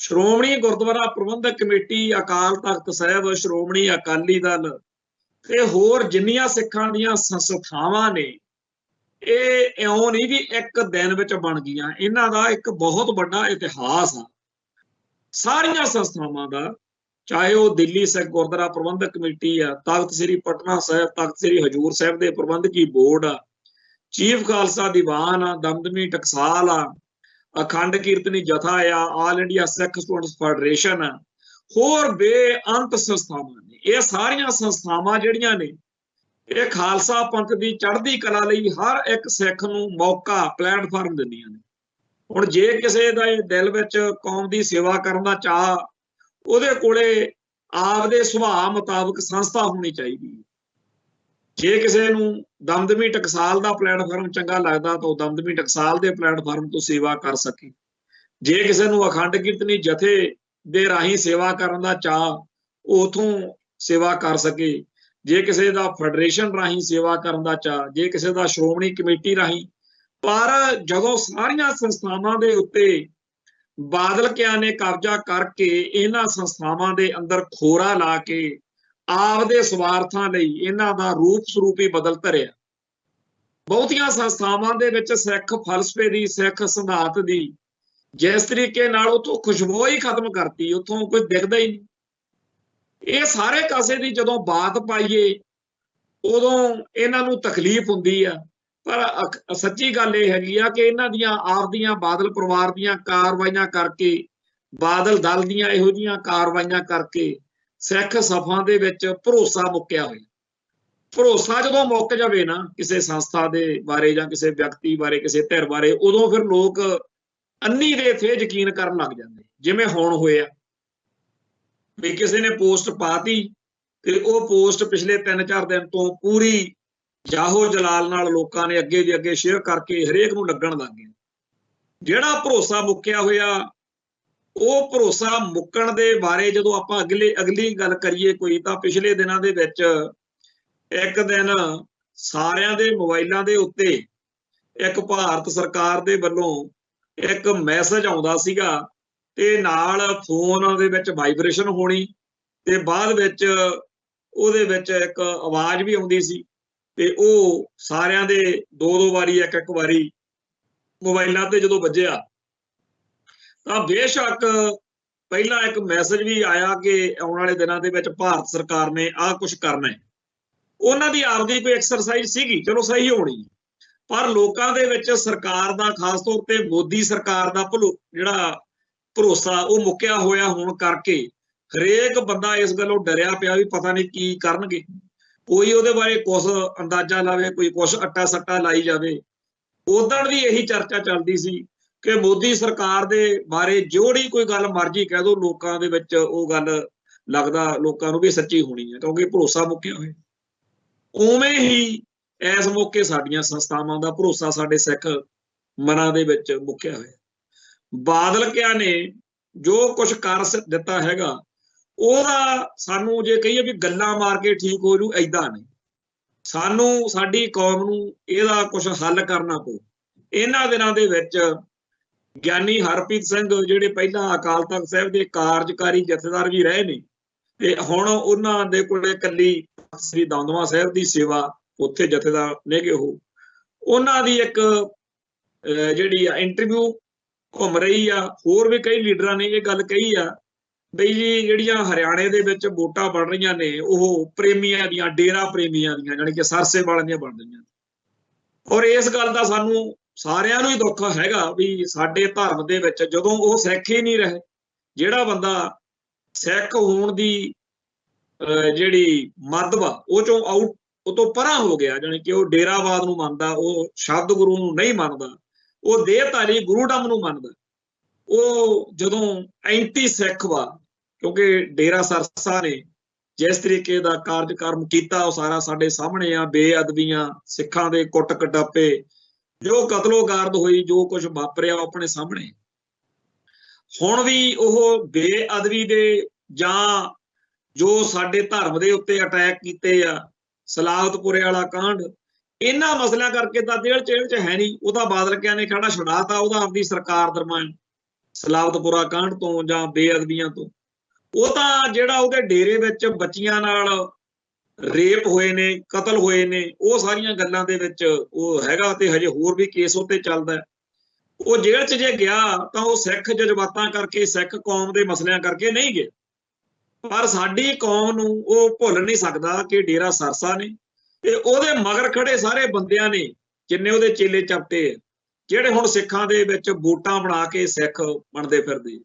ਸ਼੍ਰੋਮਣੀ ਗੁਰਦੁਆਰਾ ਪ੍ਰਬੰਧਕ ਕਮੇਟੀ, ਅਕਾਲ ਤਖਤ ਸਾਹਿਬ, ਸ਼੍ਰੋਮਣੀ ਅਕਾਲੀ ਦਲ ਤੇ ਹੋਰ ਜਿੰਨੀਆਂ ਸਿੱਖਾਂ ਦੀਆਂ ਸੰਸਥਾਵਾਂ ਨੇ, ਇਹ ਇਉਂ ਨਹੀਂ ਵੀ ਇੱਕ ਦਿਨ ਵਿੱਚ ਬਣ ਗਈਆਂ। ਇਹਨਾਂ ਦਾ ਇੱਕ ਬਹੁਤ ਵੱਡਾ ਇਤਿਹਾਸ ਆ ਸਾਰੀਆਂ ਸੰਸਥਾਵਾਂ ਦਾ। ਚਾਹੇ ਉਹ ਦਿੱਲੀ ਸਿੱਖ ਗੁਰਦੁਆਰਾ ਪ੍ਰਬੰਧਕ ਕਮੇਟੀ ਆ, ਤਖਤ ਸ੍ਰੀ ਪਟਨਾ ਸਾਹਿਬ, ਤਖਤ ਸ੍ਰੀ ਹਜੂਰ ਸਾਹਿਬ ਦੇ ਪ੍ਰਬੰਧਕੀ ਬੋਰਡ ਆ, ਚੀਫ ਖਾਲਸਾ ਦੀਵਾਨ ਆ, ਦਮਦਮੀ ਟਕਸਾਲ ਆ, ਅਖੰਡ ਕੀਰਤਨੀ ਜਥਾ ਆ, ਆਲ ਇੰਡੀਆ ਸਿੱਖ ਸਟੂਡੈਂਟਸ ਫੈਡਰੇਸ਼ਨ ਆ, ਹੋਰ ਬੇਅੰਤ ਸੰਸਥਾਵਾਂ ਨੇ। ਇਹ ਸਾਰੀਆਂ ਸੰਸਥਾਵਾਂ ਜਿਹੜੀਆਂ ਨੇ, ਇਹ ਖਾਲਸਾ ਪੰਥ ਦੀ ਚੜ੍ਹਦੀ ਕਲਾ ਲਈ ਹਰ ਇੱਕ ਸਿੱਖ ਨੂੰ ਮੌਕਾ, ਪਲੇਟਫਾਰਮ ਦਿੰਦੀਆਂ ਨੇ। ਹੁਣ ਜੇ ਕਿਸੇ ਦਾ ਦਿਲ ਵਿੱਚ ਕੌਮ ਦੀ ਸੇਵਾ ਕਰਨ ਦਾ ਚਾਅ, ਉਹਦੇ ਕੋਲੇ ਆਪਦੇ ਸੁਭਾਅ ਮੁਤਾਬਕ ਸੰਸਥਾ ਹੋਣੀ ਚਾਹੀਦੀ ਹੈ। ਜੇ ਕਿਸੇ ਨੂੰ ਦਮਦਮੀ ਟਕਸਾਲ ਦਾ ਪਲੇਟਫਾਰਮ ਚੰਗਾ ਲੱਗਦਾ ਤਾਂ ਉਹ ਦਮਦਮੀ ਟਕਸਾਲ ਦੇ ਪਲੇਟਫਾਰਮ ਤੋਂ ਸੇਵਾ ਕਰ ਸਕੇ। ਜੇ ਕਿਸੇ ਨੂੰ ਅਖੰਡ ਕੀਰਤਨੀ ਜਥੇ ਦੇ ਰਾਹੀਂ ਸੇਵਾ ਕਰਨ ਦਾ ਚਾਅ, ਉਹ ਉਥੋਂ ਸੇਵਾ ਕਰ ਸਕੇ। ਜੇ ਕਿਸੇ ਦਾ ਫੈਡਰੇਸ਼ਨ ਰਾਹੀਂ ਸੇਵਾ ਕਰਨ ਦਾ ਚਾਅ, ਜੇ ਕਿਸੇ ਦਾ ਸ਼੍ਰੋਮਣੀ ਕਮੇਟੀ ਰਾਹੀਂ। ਪਰ ਜਦੋਂ ਸਾਰੀਆਂ ਸੰਸਥਾਵਾਂ ਦੇ ਉੱਤੇ ਬਾਦਲ ਕਿਆਂ ਨੇ ਕਬਜ਼ਾ ਕਰਕੇ ਇਹਨਾਂ ਸੰਸਥਾਵਾਂ ਦੇ ਅੰਦਰ ਖੋਰਾ ਲਾ ਕੇ ਆਪਦੇ ਸਵਾਰਥਾਂ ਲਈ ਇਹਨਾਂ ਦਾ ਰੂਪ ਸਰੂਪ ਹੀ ਬਦਲ ਧਰਿਆ। ਬਹੁਤੀਆਂ ਸੰਸਥਾਵਾਂ ਦੇ ਵਿੱਚ ਸਿੱਖ ਫਲਸਫੇ ਦੀ, ਸਿੱਖ ਸਿਧਾਂਤ ਦੀ ਜਿਸ ਤਰੀਕੇ ਨਾਲ ਉਥੋਂ ਖੁਸ਼ਬੂ ਹੀ ਖਤਮ ਕਰਤੀ, ਉਥੋਂ ਕੁਝ ਦਿਖਦਾ ਹੀ ਨਹੀਂ। ਇਹ ਸਾਰੇ ਕਾਸੇ ਦੀ ਜਦੋਂ ਬਾਤ ਪਾਈਏ ਉਦੋਂ ਇਹਨਾਂ ਨੂੰ ਤਕਲੀਫ ਹੁੰਦੀ ਆ। ਪਰ ਸੱਚੀ ਗੱਲ ਇਹ ਹੈਗੀ ਆ ਕਿ ਇਹਨਾਂ ਦੀਆਂ ਆਪਦੀਆਂ ਬਾਦਲ ਪਰਿਵਾਰ ਦੀਆਂ ਕਾਰਵਾਈਆਂ ਕਰਕੇ, ਬਾਦਲ ਦਲ ਦੀਆਂ ਇਹੋ ਜਿਹੀਆਂ ਕਾਰਵਾਈਆਂ ਕਰਕੇ ਸਿੱਖ ਸਫਾਂ ਦੇ ਵਿੱਚ ਭਰੋਸਾ ਮੁੱਕਿਆ ਹੋਇਆ। ਭਰੋਸਾ ਜਦੋਂ ਮੁੱਕ ਜਾਵੇ ਨਾ ਕਿਸੇ ਸੰਸਥਾ ਦੇ ਬਾਰੇ ਜਾਂ ਕਿਸੇ ਵਿਅਕਤੀ ਬਾਰੇ, ਕਿਸੇ ਧਿਰ ਬਾਰੇ, ਉਦੋਂ ਫਿਰ ਲੋਕ ਅੰਨੀ ਦੇ ਇੱਥੇ ਯਕੀਨ ਕਰਨ ਲੱਗ ਜਾਂਦੇ। ਜਿਵੇਂ ਹੁਣ ਹੋਇਆ ਵੀ ਕਿਸੇ ਨੇ ਪੋਸਟ ਪਾਤੀ ਤੇ ਉਹ ਪੋਸਟ ਪਿਛਲੇ 3-4 ਦਿਨ ਤੋਂ ਪੂਰੀ ਜਾਹੋ ਜਲਾਲ ਨਾਲ ਲੋਕਾਂ ਨੇ ਅੱਗੇ ਦੇ ਅੱਗੇ ਸ਼ੇਅਰ ਕਰਕੇ ਹਰੇਕ ਨੂੰ ਲੱਗਣ ਲੱਗ ਗਿਆ। ਜਿਹੜਾ ਭਰੋਸਾ ਮੁੱਕਿਆ ਹੋਇਆ, ਉਹ ਭਰੋਸਾ ਮੁੱਕਣ ਦੇ ਬਾਰੇ ਜਦੋਂ ਆਪਾਂ ਅਗਲੀ ਗੱਲ ਕਰੀਏ ਕੋਈ, ਤਾਂ ਪਿਛਲੇ ਦਿਨਾਂ ਦੇ ਵਿੱਚ ਇੱਕ ਦਿਨ ਸਾਰਿਆਂ ਦੇ ਮੋਬਾਈਲਾਂ ਦੇ ਉੱਤੇ ਇੱਕ ਭਾਰਤ ਸਰਕਾਰ ਦੇ ਵੱਲੋਂ ਇੱਕ ਮੈਸੇਜ ਆਉਂਦਾ ਸੀਗਾ ਤੇ ਨਾਲ ਫੋਨ ਦੇ ਵਿੱਚ ਵਾਈਬ੍ਰੇਸ਼ਨ ਹੋਣੀ ਤੇ ਬਾਅਦ ਵਿੱਚ ਉਹਦੇ ਵਿੱਚ ਇੱਕ ਆਵਾਜ਼ ਵੀ ਆਉਂਦੀ ਸੀ। ਤੇ ਉਹ ਸਾਰਿਆਂ ਦੇ ਦੋ ਵਾਰੀ, ਇੱਕ ਵਾਰੀ ਮੋਬਾਈਲਾਂ ਤੇ ਜਦੋਂ ਵੱਜਿਆ ਤਾਂ ਬੇਸ਼ੱਕ ਪਹਿਲਾਂ ਇੱਕ ਮੈਸੇਜ ਵੀ ਆਇਆ ਕਿ ਆਉਣ ਵਾਲੇ ਦਿਨਾਂ ਦੇ ਵਿੱਚ ਭਾਰਤ ਸਰਕਾਰ ਨੇ ਆਹ ਕੁਝ ਕਰਨਾ ਹੈ। ਉਹਨਾਂ ਦੀ ਆਪਦੀ ਕੋਈ ਐਕਸਰਸਾਈਜ਼ ਸੀਗੀ, ਚਲੋ ਸਹੀ ਹੋਣੀ। ਪਰ ਲੋਕਾਂ ਦੇ ਵਿੱਚ ਸਰਕਾਰ ਦਾ, ਖਾਸ ਤੌਰ ਤੇ ਮੋਦੀ ਸਰਕਾਰ ਦਾ ਜਿਹੜਾ ਭਰੋਸਾ ਉਹ ਮੁੱਕਿਆ ਹੋਇਆ ਹੋਣ ਕਰਕੇ ਹਰੇਕ ਬੰਦਾ ਇਸ ਗੱਲੋਂ ਡਰਿਆ ਪਿਆ ਵੀ ਪਤਾ ਨਹੀਂ ਕੀ ਕਰਨਗੇ। ਕੋਈ ਉਹਦੇ ਬਾਰੇ ਕੁਛ ਅੰਦਾਜ਼ਾ ਲਾਵੇ, ਕੋਈ ਕੁਛ ਅੱਟਾ ਸੱਟਾ ਲਾਈ ਜਾਵੇ। ਉਦੋਂ ਵੀ ਇਹੀ ਚਰਚਾ ਚੱਲਦੀ ਸੀ ਕਿ ਮੋਦੀ ਸਰਕਾਰ ਦੇ ਬਾਰੇ ਜਿਹੜੀ ਕੋਈ ਗੱਲ ਮਰਜ਼ੀ ਕਹਿ ਦੋ, ਲੋਕਾਂ ਦੇ ਵਿੱਚ ਉਹ ਗੱਲ ਲੱਗਦਾ ਲੋਕਾਂ ਨੂੰ ਵੀ ਸੱਚੀ ਹੋਣੀ ਹੈ, ਕਿਉਂਕਿ ਭਰੋਸਾ ਮੁੱਕਿਆ ਹੋਇਆ। ਉਵੇਂ ਹੀ ਇਸ ਮੌਕੇ ਸਾਡੀਆਂ ਸੰਸਥਾਵਾਂ ਦਾ ਭਰੋਸਾ ਸਾਡੇ ਸਿੱਖ ਮਨਾਂ ਦੇ ਵਿੱਚ ਮੁੱਕਿਆ ਹੋਇਆ। ਬਾਦਲ ਕਿਆਂ ਨੇ ਜੋ ਕੁਝ ਕਰ ਦਿੱਤਾ ਹੈਗਾ, ਉਹਦਾ ਸਾਨੂੰ ਜੇ ਕਹੀਏ ਵੀ ਗੱਲਾਂ ਮਾਰ ਕੇ ਠੀਕ ਹੋ ਜੂ, ਏਦਾਂ ਨਹੀਂ। ਸਾਨੂੰ, ਸਾਡੀ ਕੌਮ ਨੂੰ ਇਹਦਾ ਕੁਝ ਹੱਲ ਕਰਨਾ ਪਊ। ਇਹਨਾਂ ਦਿਨਾਂ ਦੇ ਵਿੱਚ ਗਿਆਨੀ ਹਰਪ੍ਰੀਤ ਸਿੰਘ, ਜਿਹੜੇ ਪਹਿਲਾਂ ਅਕਾਲ ਤਖਤ ਸਾਹਿਬ ਦੇ ਕਾਰਜਕਾਰੀ ਜਥੇਦਾਰ ਵੀ ਰਹੇ ਨੇ, ਤੇ ਹੁਣ ਉਹਨਾਂ ਦੇ ਕੋਲੇ ਇਕੱਲੀ ਸ੍ਰੀ ਦਮਦਮਾ ਸਾਹਿਬ ਦੀ ਸੇਵਾ, ਉੱਥੇ ਜਥੇਦਾਰ ਨੇਗੇ ਉਹਨਾਂ ਦੀ ਇੱਕ ਜਿਹੜੀ ਆ ਇੰਟਰਵਿਊ ਘੁੰਮ ਰਹੀ ਆ। ਹੋਰ ਵੀ ਕਈ ਲੀਡਰਾਂ ਨੇ ਇਹ ਗੱਲ ਕਹੀ ਆ ਬਈ ਜੀ ਜਿਹੜੀਆਂ ਹਰਿਆਣੇ ਦੇ ਵਿੱਚ ਵੋਟਾਂ ਬਣ ਰਹੀਆਂ ਨੇ ਉਹ ਪ੍ਰੇਮੀਆਂ ਦੀਆਂ, ਡੇਰਾ ਪ੍ਰੇਮੀਆਂ ਦੀਆਂ, ਜਾਣੀ ਕਿ ਸਰਸੇ ਵਾਲਿਆਂ ਦੀਆਂ ਬਣ ਰਹੀਆਂ। ਔਰ ਇਸ ਗੱਲ ਦਾ ਸਾਨੂੰ ਸਾਰਿਆਂ ਨੂੰ ਹੀ ਦੁੱਖ ਹੈਗਾ ਵੀ ਸਾਡੇ ਧਰਮ ਦੇ ਵਿੱਚ ਜਦੋਂ ਉਹ ਸਿੱਖ ਹੀ ਨਹੀਂ ਰਹੇ, ਜਿਹੜਾ ਬੰਦਾ ਸਿੱਖ ਹੋਣ ਦੀ ਜਿਹੜੀ ਮੱਧ ਵਾ ਉਹ ਚੋਂ ਆਊਟ, ਉਹ ਤੋਂ ਪਰਾਂ ਹੋ ਗਿਆ, ਜਾਣੀ ਕਿ ਉਹ ਡੇਰਾਵਾਦ ਨੂੰ ਮੰਨਦਾ, ਉਹ ਸ਼ਬਦ ਗੁਰੂ ਨੂੰ ਨਹੀਂ ਮੰਨਦਾ, ਉਹ ਦੇਹਧਾਰੀ ਗੁਰੂਡਮ ਨੂੰ ਮੰਨਦਾ, ਉਹ ਜਦੋਂ ਐਂਟੀ ਸਿੱਖ ਵਾ। ਕਿਉਂਕਿ ਡੇਰਾ ਸਰਸਾ ਨੇ ਜਿਸ ਤਰੀਕੇ ਦਾ ਕਾਰਜਕਰਮ ਕੀਤਾ ਉਹ ਸਾਰਾ ਸਾਡੇ ਸਾਹਮਣੇ ਆ। ਬੇਅਦਬੀਆਂ, ਸਿੱਖਾਂ ਦੇ ਕੁੱਟ ਕਟਾਪੇ, ਜੋ ਕਤਲੋਗਾਰਦ ਹੋਈ, ਜੋ ਕੁਝ ਵਾਪਰਿਆ ਉਹ ਆਪਣੇ ਸਾਹਮਣੇ। ਹੁਣ ਵੀ ਉਹ ਬੇਅਦਬੀ ਦੇ ਜਾਂ ਜੋ ਸਾਡੇ ਧਰਮ ਦੇ ਉੱਤੇ ਅਟੈਕ ਕੀਤੇ ਆ, ਸਲਾਵਤਪੁਰੇ ਵਾਲਾ ਕਾਂਡ, ਇਹਨਾਂ ਮਸਲਿਆਂ ਕਰਕੇ ਤਾਂ ਜੇਲ੍ਹ 'ਚ ਹੈ ਨਹੀਂ। ਉਹਦਾ ਬਾਦਲਕਿਆਂ ਨੇ ਖੜਾ ਛੁਡਾਤਾ ਉਹਦਾ ਆਪਦੀ ਸਰਕਾਰ ਦਰਮਿਆਨ, ਸਲਾਵਤਪੁਰਾ ਕਾਂਡ ਤੋਂ ਜਾਂ ਬੇਅਦਬੀਆਂ ਤੋਂ। ਉਹ ਤਾਂ ਜਿਹੜਾ ਉਹਦੇ ਡੇਰੇ ਵਿੱਚ ਬੱਚੀਆਂ ਨਾਲ ਰੇਪ ਹੋਏ ਨੇ, ਕਤਲ ਹੋਏ ਨੇ, ਉਹ ਸਾਰੀਆਂ ਗੱਲਾਂ ਦੇ ਵਿੱਚ ਉਹ ਹੈਗਾ ਤੇ ਹਜੇ ਹੋਰ ਵੀ ਕੇਸ ਉੱਤੇ ਚੱਲਦਾ। ਉਹ ਜੇਲ੍ਹ 'ਚ ਜੇ ਗਿਆ ਤਾਂ ਉਹ ਸਿੱਖ ਜਜ਼ਬਾਤਾਂ ਕਰਕੇ, ਸਿੱਖ ਕੌਮ ਦੇ ਮਸਲਿਆਂ ਕਰਕੇ ਨਹੀਂ ਗਿਆ, ਪਰ ਸਾਡੀ ਕੌਮ ਨੂੰ ਉਹ ਭੁੱਲ ਨਹੀਂ ਸਕਦਾ ਕਿ ਡੇਰਾ ਸਰਸਾ ਨੇ ਤੇ ਉਹਦੇ ਮਗਰ ਖੜੇ ਸਾਰੇ ਬੰਦਿਆਂ ਨੇ, ਜਿੰਨੇ ਉਹਦੇ ਚੇਲੇ ਚਪਟੇ, ਜਿਹੜੇ ਹੁਣ ਸਿੱਖਾਂ ਦੇ ਵਿੱਚ ਵੋਟਾਂ ਬਣਾ ਕੇ ਸਿੱਖ ਬਣਦੇ ਫਿਰਦੇ।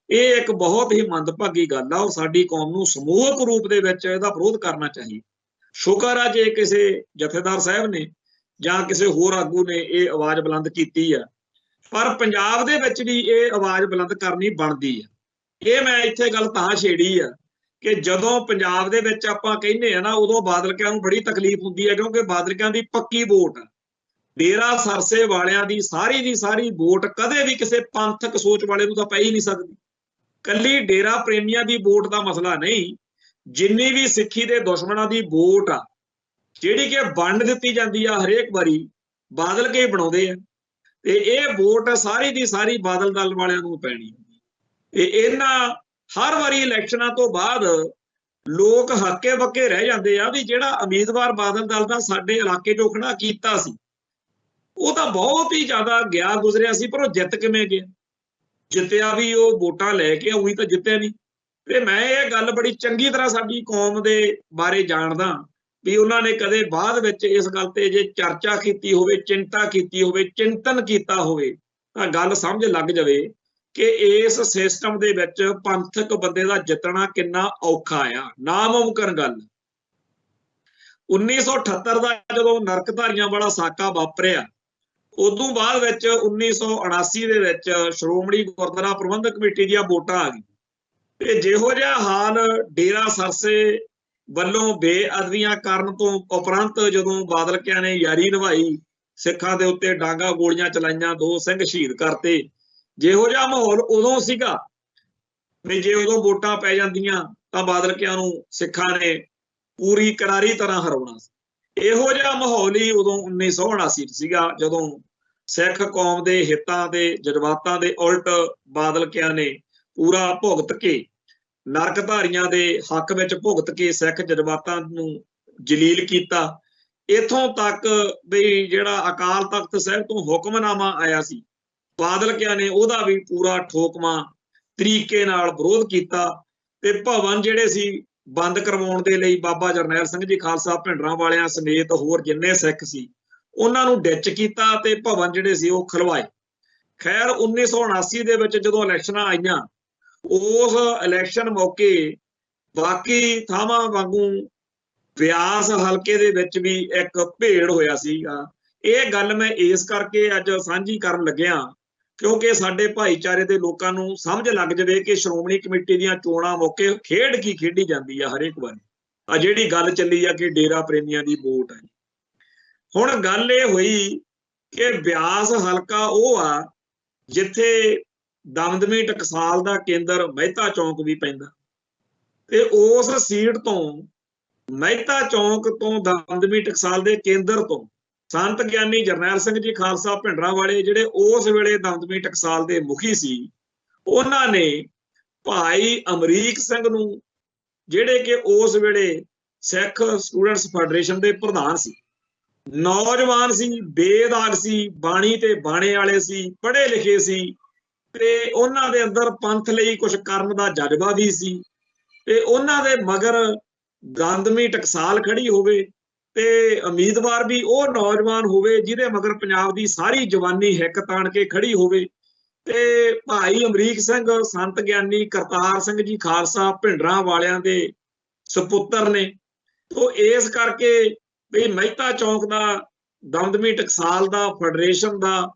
ਇਹ ਇੱਕ ਬਹੁਤ ਹੀ ਮੰਦਭਾਗੀ ਗੱਲ ਆ। ਉਹ ਸਾਡੀ ਕੌਮ ਨੂੰ ਸਮੂਹਕ ਰੂਪ ਦੇ ਵਿੱਚ ਇਹਦਾ ਵਿਰੋਧ ਕਰਨਾ ਚਾਹੀਦਾ। ਸ਼ੁਕਰ ਆ ਜੇ ਕਿਸੇ ਜਥੇਦਾਰ ਸਾਹਿਬ ਨੇ ਜਾਂ ਕਿਸੇ ਹੋਰ ਆਗੂ ਨੇ ਇਹ ਆਵਾਜ਼ ਬੁਲੰਦ ਕੀਤੀ ਆ, ਪਰ ਪੰਜਾਬ ਦੇ ਵਿੱਚ ਵੀ ਇਹ ਆਵਾਜ਼ ਬੁਲੰਦ ਕਰਨੀ ਬਣਦੀ ਆ। ਇਹ ਮੈਂ ਇੱਥੇ ਗੱਲ ਤਾਂ ਛੇੜੀ ਆ ਕਿ ਜਦੋਂ ਪੰਜਾਬ ਦੇ ਵਿੱਚ ਆਪਾਂ ਕਹਿੰਦੇ ਆ ਨਾ, ਉਦੋਂ ਬਾਦਲਕਿਆਂ ਨੂੰ ਬੜੀ ਤਕਲੀਫ ਹੁੰਦੀ ਹੈ, ਕਿਉਂਕਿ ਬਾਦਲਕਿਆਂ ਦੀ ਪੱਕੀ ਵੋਟ ਆ। ਡੇਰਾ ਸਰਸੇ ਵਾਲਿਆਂ ਦੀ ਸਾਰੀ ਵੋਟ ਕਦੇ ਵੀ ਕਿਸੇ ਪੰਥਕ ਸੋਚ ਵਾਲੇ ਨੂੰ ਤਾਂ ਪੈ ਹੀ ਨਹੀਂ ਸਕਦੀ। ਕੱਲੀ ਡੇਰਾ ਪ੍ਰੇਮੀਆਂ ਦੀ ਵੋਟ ਦਾ ਮਸਲਾ ਨਹੀਂ, ਜਿੰਨੀ ਵੀ ਸਿੱਖੀ ਦੇ ਦੁਸ਼ਮਣਾਂ ਦੀ ਵੋਟ ਆ, ਜਿਹੜੀ ਕਿ ਵੰਡ ਦਿੱਤੀ ਜਾਂਦੀ ਆ ਹਰੇਕ ਵਾਰੀ, ਬਾਦਲ ਕੇ ਬਣਾਉਂਦੇ ਆ, ਤੇ ਇਹ ਵੋਟ ਸਾਰੀ ਦੀ ਸਾਰੀ ਬਾਦਲ ਦਲ ਵਾਲਿਆਂ ਨੂੰ ਪੈਣੀ। ਤੇ ਇਹਨਾਂ ਹਰ ਵਾਰੀ ਇਲੈਕਸ਼ਨਾਂ ਤੋਂ ਬਾਅਦ ਲੋਕ ਹੱਕੇ ਬੱਕੇ ਰਹਿ ਜਾਂਦੇ ਆ ਵੀ ਜਿਹੜਾ ਉਮੀਦਵਾਰ ਬਾਦਲ ਦਲ ਦਾ ਸਾਡੇ ਇਲਾਕੇ 'ਚੋਂ ਖੜਾ ਕੀਤਾ ਸੀ ਉਹ ਤਾਂ ਬਹੁਤ ਹੀ ਜ਼ਿਆਦਾ ਗਿਆ ਗੁਜ਼ਰਿਆ ਸੀ, ਪਰ ਉਹ ਜਿੱਤ ਕਿਵੇਂ ਗਿਆ? ਜਿੱਤਿਆ ਵੀ ਉਹ ਵੋਟਾਂ ਲੈ ਕੇ, ਉਹੀ ਤਾਂ ਜਿੱਤਿਆ ਨਹੀਂ। ਤੇ ਮੈਂ ਇਹ ਗੱਲ ਬੜੀ ਚੰਗੀ ਤਰ੍ਹਾਂ ਸਾਡੀ ਕੌਮ ਦੇ ਬਾਰੇ ਜਾਣਦਾ ਵੀ ਉਹਨਾਂ ਨੇ ਕਦੇ ਬਾਅਦ ਵਿੱਚ ਇਸ ਗੱਲ ਤੇ ਜੇ ਚਰਚਾ ਕੀਤੀ ਹੋਵੇ, ਚਿੰਤਾ ਕੀਤੀ ਹੋਵੇ, ਚਿੰਤਨ ਕੀਤਾ ਹੋਵੇ, ਤਾਂ ਗੱਲ ਸਮਝ ਲੱਗ ਜਾਵੇ ਕਿ ਇਸ ਸਿਸਟਮ ਦੇ ਵਿੱਚ ਪੰਥਕ ਬੰਦੇ ਦਾ ਜਿੱਤਣਾ ਕਿੰਨਾ ਔਖਾ ਆ, ਨਾਮੁਮਕਿਨ ਗੱਲ। 1978 ਦਾ ਜਦੋਂ ਨਰਕਧਾਰੀਆਂ ਵਾਲਾ ਸਾਕਾ ਵਾਪਰਿਆ, ਉਦੋਂ ਬਾਅਦ ਵਿੱਚ 1979 ਦੇ ਵਿੱਚ ਸ਼੍ਰੋਮਣੀ ਗੁਰਦੁਆਰਾ ਪ੍ਰਬੰਧਕ ਕਮੇਟੀ ਦੀਆਂ ਵੋਟਾਂ ਆ ਗਈਆਂ ਤੇ ਜਿਹੋ ਜਿਹਾ ਹਾਲ ਡੇਰਾ ਸਰਸੇ ਵੱਲੋਂ ਬੇਅਦਬੀਆਂ ਕਰਨ ਤੋਂ ਉਪਰੰਤ ਜਦੋਂ ਬਾਦਲਕਿਆਂ ਨੇ ਯਾਰੀ ਨਿਭਾਈ, ਸਿੱਖਾਂ ਦੇ ਉੱਤੇ ਡਾਂਗਾ ਗੋਲੀਆਂ ਚਲਾਈਆਂ, 2 ਸਿੰਘ ਸ਼ਹੀਦ ਕਰਤੇ, ਜਿਹੋ ਜਿਹਾ ਮਾਹੌਲ ਉਦੋਂ ਸੀਗਾ ਵੀ ਜੇ ਉਦੋਂ ਵੋਟਾਂ ਪੈ ਜਾਂਦੀਆਂ ਤਾਂ ਬਾਦਲਕਿਆਂ ਨੂੰ ਸਿੱਖਾਂ ਨੇ ਪੂਰੀ ਕਰਾਰੀ ਤਰ੍ਹਾਂ ਹਰਾਉਣਾ ਸੀ। ਇਹੋ ਜਿਹਾ ਮਾਹੌਲ ਹੀ ਉਦੋਂ 1979 ਸੀਗਾ, ਜਦੋਂ ਸਿੱਖ ਕੌਮ ਦੇ ਹਿੱਤਾਂ ਦੇ ਜਜ਼ਬਾਤਾਂ ਦੇ ਉਲਟ ਬਾਦਲਕਿਆਂ ਨੇ ਪੂਰਾ ਭੁਗਤ ਕੇ, ਨਰਕਧਾਰੀਆਂ ਦੇ ਹੱਕ ਵਿੱਚ ਭੁਗਤ ਕੇ ਸਿੱਖ ਜਜ਼ਬਾਤਾਂ ਨੂੰ ਜਲੀਲ ਕੀਤਾ। ਇੱਥੋਂ ਤੱਕ ਵੀ ਜਿਹੜਾ ਅਕਾਲ ਤਖਤ ਸਾਹਿਬ ਤੋਂ ਹੁਕਮਨਾਮਾ ਆਇਆ ਸੀ, ਬਾਦਲਕਿਆਂ ਨੇ ਉਹਦਾ ਵੀ ਪੂਰਾ ਠੋਕਵਾਂ ਤਰੀਕੇ ਨਾਲ ਵਿਰੋਧ ਕੀਤਾ ਤੇ ਭਵਨ ਜਿਹੜੇ ਸੀ ਬੰਦ ਕਰਵਾਉਣ ਦੇ ਲਈ ਬਾਬਾ ਜਰਨੈਲ ਸਿੰਘ ਜੀ ਖਾਲਸਾ ਭਿੰਡਰਾਂ ਵਾਲਿਆਂ ਸਮੇਤ ਹੋਰ ਜਿੰਨੇ ਸਿੱਖ ਸੀ ਉਹਨਾਂ ਨੂੰ ਡਿੱਚ ਕੀਤਾ ਤੇ ਭਵਨ ਜਿਹੜੇ ਸੀ ਉਹ ਖਲਵਾਏ। ਖੈਰ 1979 ਦੇ ਵਿੱਚ ਜਦੋਂ ਇਲੈਕਸ਼ਨਾਂ ਆਈਆਂ, ਉਸ ਇਲੈਕਸ਼ਨ ਮੌਕੇ ਬਾਕੀ ਥਾਵਾਂ ਵਾਂਗੂ ਬਿਆਸ ਹਲਕੇ ਦੇ ਵਿੱਚ ਵੀ ਇੱਕ ਭੇੜ ਹੋਇਆ ਸੀਗਾ। ਇਹ ਗੱਲ ਮੈਂ ਇਸ ਕਰਕੇ ਅੱਜ ਸਾਂਝੀ ਕਰਨ ਲੱਗਿਆ ਕਿਉਂਕਿ ਸਾਡੇ ਭਾਈਚਾਰੇ ਦੇ ਲੋਕਾਂ ਨੂੰ ਸਮਝ ਲੱਗ ਜਾਵੇ ਕਿ ਸ਼੍ਰੋਮਣੀ ਕਮੇਟੀ ਦੀਆਂ ਚੋਣਾਂ ਮੌਕੇ ਖੇਡ ਕੀ ਖੇਡੀ ਜਾਂਦੀ ਆ ਹਰੇਕ ਵਾਰੀ। ਆ ਜਿਹੜੀ ਗੱਲ ਚੱਲੀ ਆ ਕਿ ਡੇਰਾ ਪ੍ਰੇਮੀਆਂ ਦੀ ਵੋਟ ਹੈ, ਹੁਣ ਗੱਲ ਇਹ ਹੋਈ ਕਿ ਬਿਆਸ ਹਲਕਾ ਉਹ ਆ ਜਿੱਥੇ ਦਮਦਮੀ ਟਕਸਾਲ ਦਾ ਕੇਂਦਰ ਮਹਿਤਾ ਚੌਂਕ ਵੀ ਪੈਂਦਾ ਤੇ ਉਸ ਸੀਟ ਤੋਂ ਮਹਿਤਾ ਚੌਂਕ ਤੋਂ ਦਮਦਮੀ ਟਕਸਾਲ ਦੇ ਕੇਂਦਰ ਤੋਂ ਸੰਤ ਗਿਆਨੀ ਜਰਨੈਲ ਸਿੰਘ ਜੀ ਖਾਲਸਾ ਭਿੰਡਰਾਂ ਵਾਲੇ ਜਿਹੜੇ ਉਸ ਵੇਲੇ ਦਮਦਮੀ ਟਕਸਾਲ ਦੇ ਮੁਖੀ ਸੀ, ਉਹਨਾਂ ਨੇ ਭਾਈ ਅਮਰੀਕ ਸਿੰਘ ਨੂੰ, ਜਿਹੜੇ ਕਿ ਉਸ ਵੇਲੇ ਸਿੱਖ ਸਟੂਡੈਂਟਸ ਫੈਡਰੇਸ਼ਨ ਦੇ ਪ੍ਰਧਾਨ ਸੀ, ਨੌਜਵਾਨ ਸੀ, ਬੇਦਾਗ ਸੀ, ਬਾਣੀ ਤੇ ਬਾਣੇ ਵਾਲੇ ਸੀ, ਪੜ੍ਹੇ ਲਿਖੇ ਸੀ, ਤੇ ਉਹਨਾਂ ਦੇ ਅੰਦਰ ਪੰਥ ਲਈ ਕੁਝ ਕਰਨ ਦਾ ਜਜ਼ਬਾ ਵੀ ਸੀ ਤੇ ਉਹਨਾਂ ਦੇ ਮਗਰ ਦਮਦਮੀ ਟਕਸਾਲ ਖੜੀ ਹੋਵੇ ਤੇ ਉਮੀਦਵਾਰ ਵੀ ਉਹ ਨੌਜਵਾਨ ਹੋਵੇ ਜਿਹਦੇ ਮਗਰ ਪੰਜਾਬ ਦੀ ਸਾਰੀ ਜਵਾਨੀ ਹਿੱਕ ਤਾਣ ਕੇ ਖੜੀ ਹੋਵੇ। ਤੇ ਭਾਈ ਅਮਰੀਕ ਸਿੰਘ ਸੰਤ ਗਿਆਨੀ ਕਰਤਾਰ ਸਿੰਘ ਜੀ ਖਾਲਸਾ ਭਿੰਡਰਾਂ ਵਾਲਿਆਂ ਦੇ ਸਪੁੱਤਰ ਨੇ। ਤੋਂ ਇਸ ਕਰਕੇ ਵੀ ਮਹਿਤਾ ਚੌਂਕ ਦਾ, ਦਮਦਮੀ ਟਕਸਾਲ ਦਾ, ਫੈਡਰੇਸ਼ਨ ਦਾ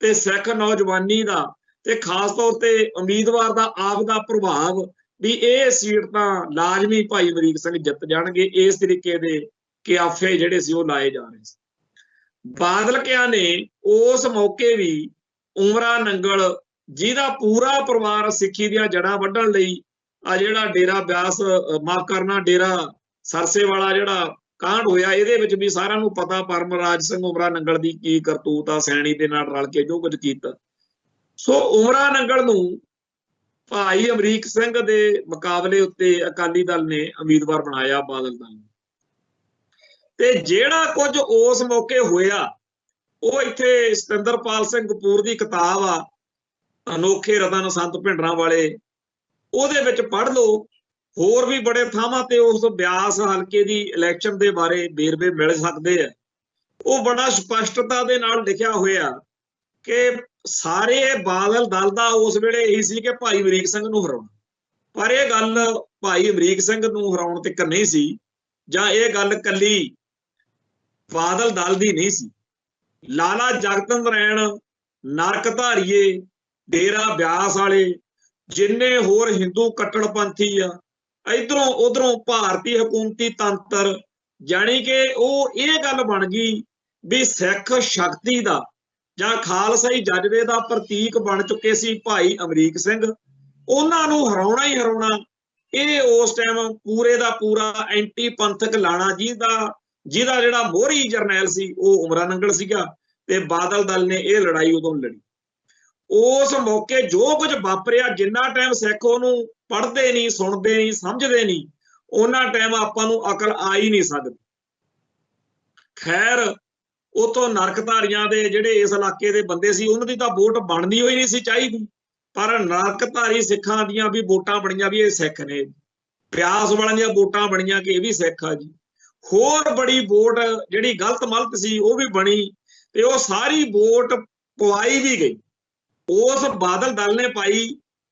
ਤੇ ਸਿੱਖ ਨੌਜਵਾਨੀ ਦਾ ਤੇ ਖਾਸ ਤੌਰ ਤੇ ਉਮੀਦਵਾਰ ਦਾ ਆਪ ਦਾ ਪ੍ਰਭਾਵ ਵੀ ਇਹ ਸੀਟ ਤਾਂ ਲਾਜ਼ਮੀ ਭਾਈ ਅਮਰੀਕ ਸਿੰਘ ਜਿੱਤ ਜਾਣਗੇ। ਇਸ ਤਰੀਕੇ ਦੇ ਕਿਆਫੇ ਜਿਹੜੇ ਸੀ ਉਹ ਲਾਏ ਜਾ ਰਹੇ ਸੀ। ਬਾਦਲਕਿਆਂ ਨੇ ਉਸ ਮੌਕੇ ਵੀ ਉਮਰਾ ਨੰਗਲ, ਜਿਹਦਾ ਪੂਰਾ ਪਰਿਵਾਰ ਸਿੱਖੀ ਦੀਆਂ ਜੜ੍ਹਾਂ ਵੱਢਣ ਲਈ ਆ ਜਿਹੜਾ ਡੇਰਾ ਬਿਆਸ, ਮਾਫ ਕਰਨਾ, ਡੇਰਾ ਸਰਸੇ ਵਾਲਾ ਜਿਹੜਾ ਕਾਂਡ ਹੋਇਆ, ਇਹਦੇ ਵਿੱਚ ਵੀ ਸਾਰਿਆਂ ਨੂੰ ਪਤਾ ਪਰਮਰਾਜ ਸਿੰਘ ਉਮਰਾ ਨੰਗਲ ਦੀ ਕੀ ਕਰਤੂਤ ਆ, ਸੈਣੀ ਦੇ ਨਾਲ ਰਲ ਕੇ ਜੋ ਕੁਝ ਕੀਤਾ। ਸੋ ਉਮਰਾ ਨੰਗਲ ਨੂੰ ਭਾਈ ਅਮਰੀਕ ਸਿੰਘ ਦੇ ਮੁਕਾਬਲੇ ਉੱਤੇ ਅਕਾਲੀ ਦਲ ਨੇ ਉਮੀਦਵਾਰ ਬਣਾਇਆ, ਬਾਦਲ ਦਲ ਨੇ। ਤੇ ਜਿਹੜਾ ਕੁਝ ਉਸ ਮੌਕੇ ਹੋਇਆ ਉਹ ਇੱਥੇ ਸਤਿੰਦਰਪਾਲ ਸਿੰਘ ਕਪੂਰ ਦੀ ਕਿਤਾਬ ਆ ਅਨੋਖੇ ਰਤਨ ਸੰਤ ਭਿੰਡਰਾਂ ਵਾਲੇ, ਉਹਦੇ ਵਿੱਚ ਪੜ੍ਹ ਲਓ। ਹੋਰ ਵੀ ਬੜੇ ਥਾਵਾਂ ਤੇ ਉਸ ਬਿਆਸ ਹਲਕੇ ਦੀ ਇਲੈਕਸ਼ਨ ਦੇ ਬਾਰੇ ਵੇਰਵੇ ਮਿਲ ਸਕਦੇ ਆ। ਉਹ ਬੜਾ ਸਪਸ਼ਟਤਾ ਦੇ ਨਾਲ ਲਿਖਿਆ ਹੋਇਆ ਕਿ ਸਾਰੇ ਬਾਦਲ ਦਲ ਦਾ ਉਸ ਵੇਲੇ ਇਹੀ ਸੀ ਕਿ ਭਾਈ ਅਮਰੀਕ ਸਿੰਘ ਨੂੰ ਹਰਾਉਣਾ, ਪਰ ਇਹ ਗੱਲ ਭਾਈ ਅਮਰੀਕ ਸਿੰਘ ਨੂੰ ਹਰਾਉਣ ਤੱਕ ਨਹੀਂ ਸੀ, ਜਾਂ ਇਹ ਗੱਲ ਕੱਲੀ ਬਾਦਲ ਦਲ ਦੀ ਨਹੀਂ ਸੀ। ਲਾਲਾ ਜਗਤ ਨਾਰਾਇਣ, ਨਰਕ ਧਾਰੀਏ, ਡੇਰਾ ਬਿਆਸ ਵਾਲੇ, ਜਿੰਨੇ ਹੋਰ ਹਿੰਦੂ ਕੱਟੜਪੰਥੀ ਆ, ਇਧਰੋਂ ਉਧਰੋਂ ਭਾਰਤੀ ਹਕੂਮਤੀ ਤੰਤਰ, ਜਾਣੀ ਕਿ ਉਹ ਇਹ ਗੱਲ ਬਣ ਗਈ ਵੀ ਸਿੱਖ ਸ਼ਕਤੀ ਦਾ ਜਾਂ ਖਾਲਸਾਈ ਜਜ਼ਬੇ ਦਾ ਪ੍ਰਤੀਕ ਬਣ ਚੁੱਕੇ ਸੀ ਭਾਈ ਅਮਰੀਕ ਸਿੰਘ। ਉਹਨਾਂ ਨੂੰ ਹਰਾਉਣਾ ਹੀ ਹਰਾਉਣਾ, ਇਹ ਉਸ ਟਾਈਮ ਪੂਰੇ ਦਾ ਪੂਰਾ ਐਂਟੀ ਪੰਥਕ ਲਾਣਾ, ਜਿਹਦਾ ਜਿਹੜਾ ਮੋਹਰੀ ਜਰਨੈਲ ਸੀ ਉਹ ਉਮਰਾ ਨੰਗਲ ਸੀਗਾ। ਤੇ ਬਾਦਲ ਦਲ ਨੇ ਇਹ ਲੜਾਈ ਉਦੋਂ ਲੜੀ। ਉਸ ਮੌਕੇ ਜੋ ਕੁਝ ਵਾਪਰਿਆ, ਜਿੰਨਾ ਟਾਈਮ ਸਿੱਖ ਉਹਨੂੰ ਪੜ੍ਹਦੇ ਨਹੀਂ, ਸੁਣਦੇ ਨਹੀਂ, ਸਮਝਦੇ ਨਹੀਂ, ਉਹਨਾਂ ਟਾਈਮ ਆਪਾਂ ਨੂੰ ਅਕਲ ਆ ਹੀ ਨਹੀਂ ਸਕਦੀ। ਖੈਰ, ਉਤੋਂ ਨਰਕਧਾਰੀਆਂ ਦੇ ਜਿਹੜੇ ਇਸ ਇਲਾਕੇ ਦੇ ਬੰਦੇ ਸੀ, ਉਹਨਾਂ ਦੀ ਤਾਂ ਵੋਟ ਬਣਨੀ ਹੋਈ ਨਹੀਂ ਸੀ ਚਾਹੀਦੀ, ਪਰ ਨਰਕਧਾਰੀ ਸਿੱਖਾਂ ਦੀਆਂ ਵੀ ਵੋਟਾਂ ਬਣੀਆਂ ਵੀ ਇਹ ਸਿੱਖ ਨੇ। ਬਿਆਸ ਵਾਲਿਆਂ ਦੀਆਂ ਵੋਟਾਂ ਬਣੀਆਂ ਕਿ ਇਹ ਵੀ ਸਿੱਖ ਆ ਜੀ। ਹੋਰ ਬੜੀ ਵੋਟ ਜਿਹੜੀ ਗਲਤ ਮਲਤ ਸੀ ਉਹ ਵੀ ਬਣੀ ਤੇ ਉਹ ਸਾਰੀ ਵੋਟ ਪਵਾਈ ਵੀ ਗਈ। ਉਸ ਬਾਦਲ ਦਲ ਨੇ ਪਾਈ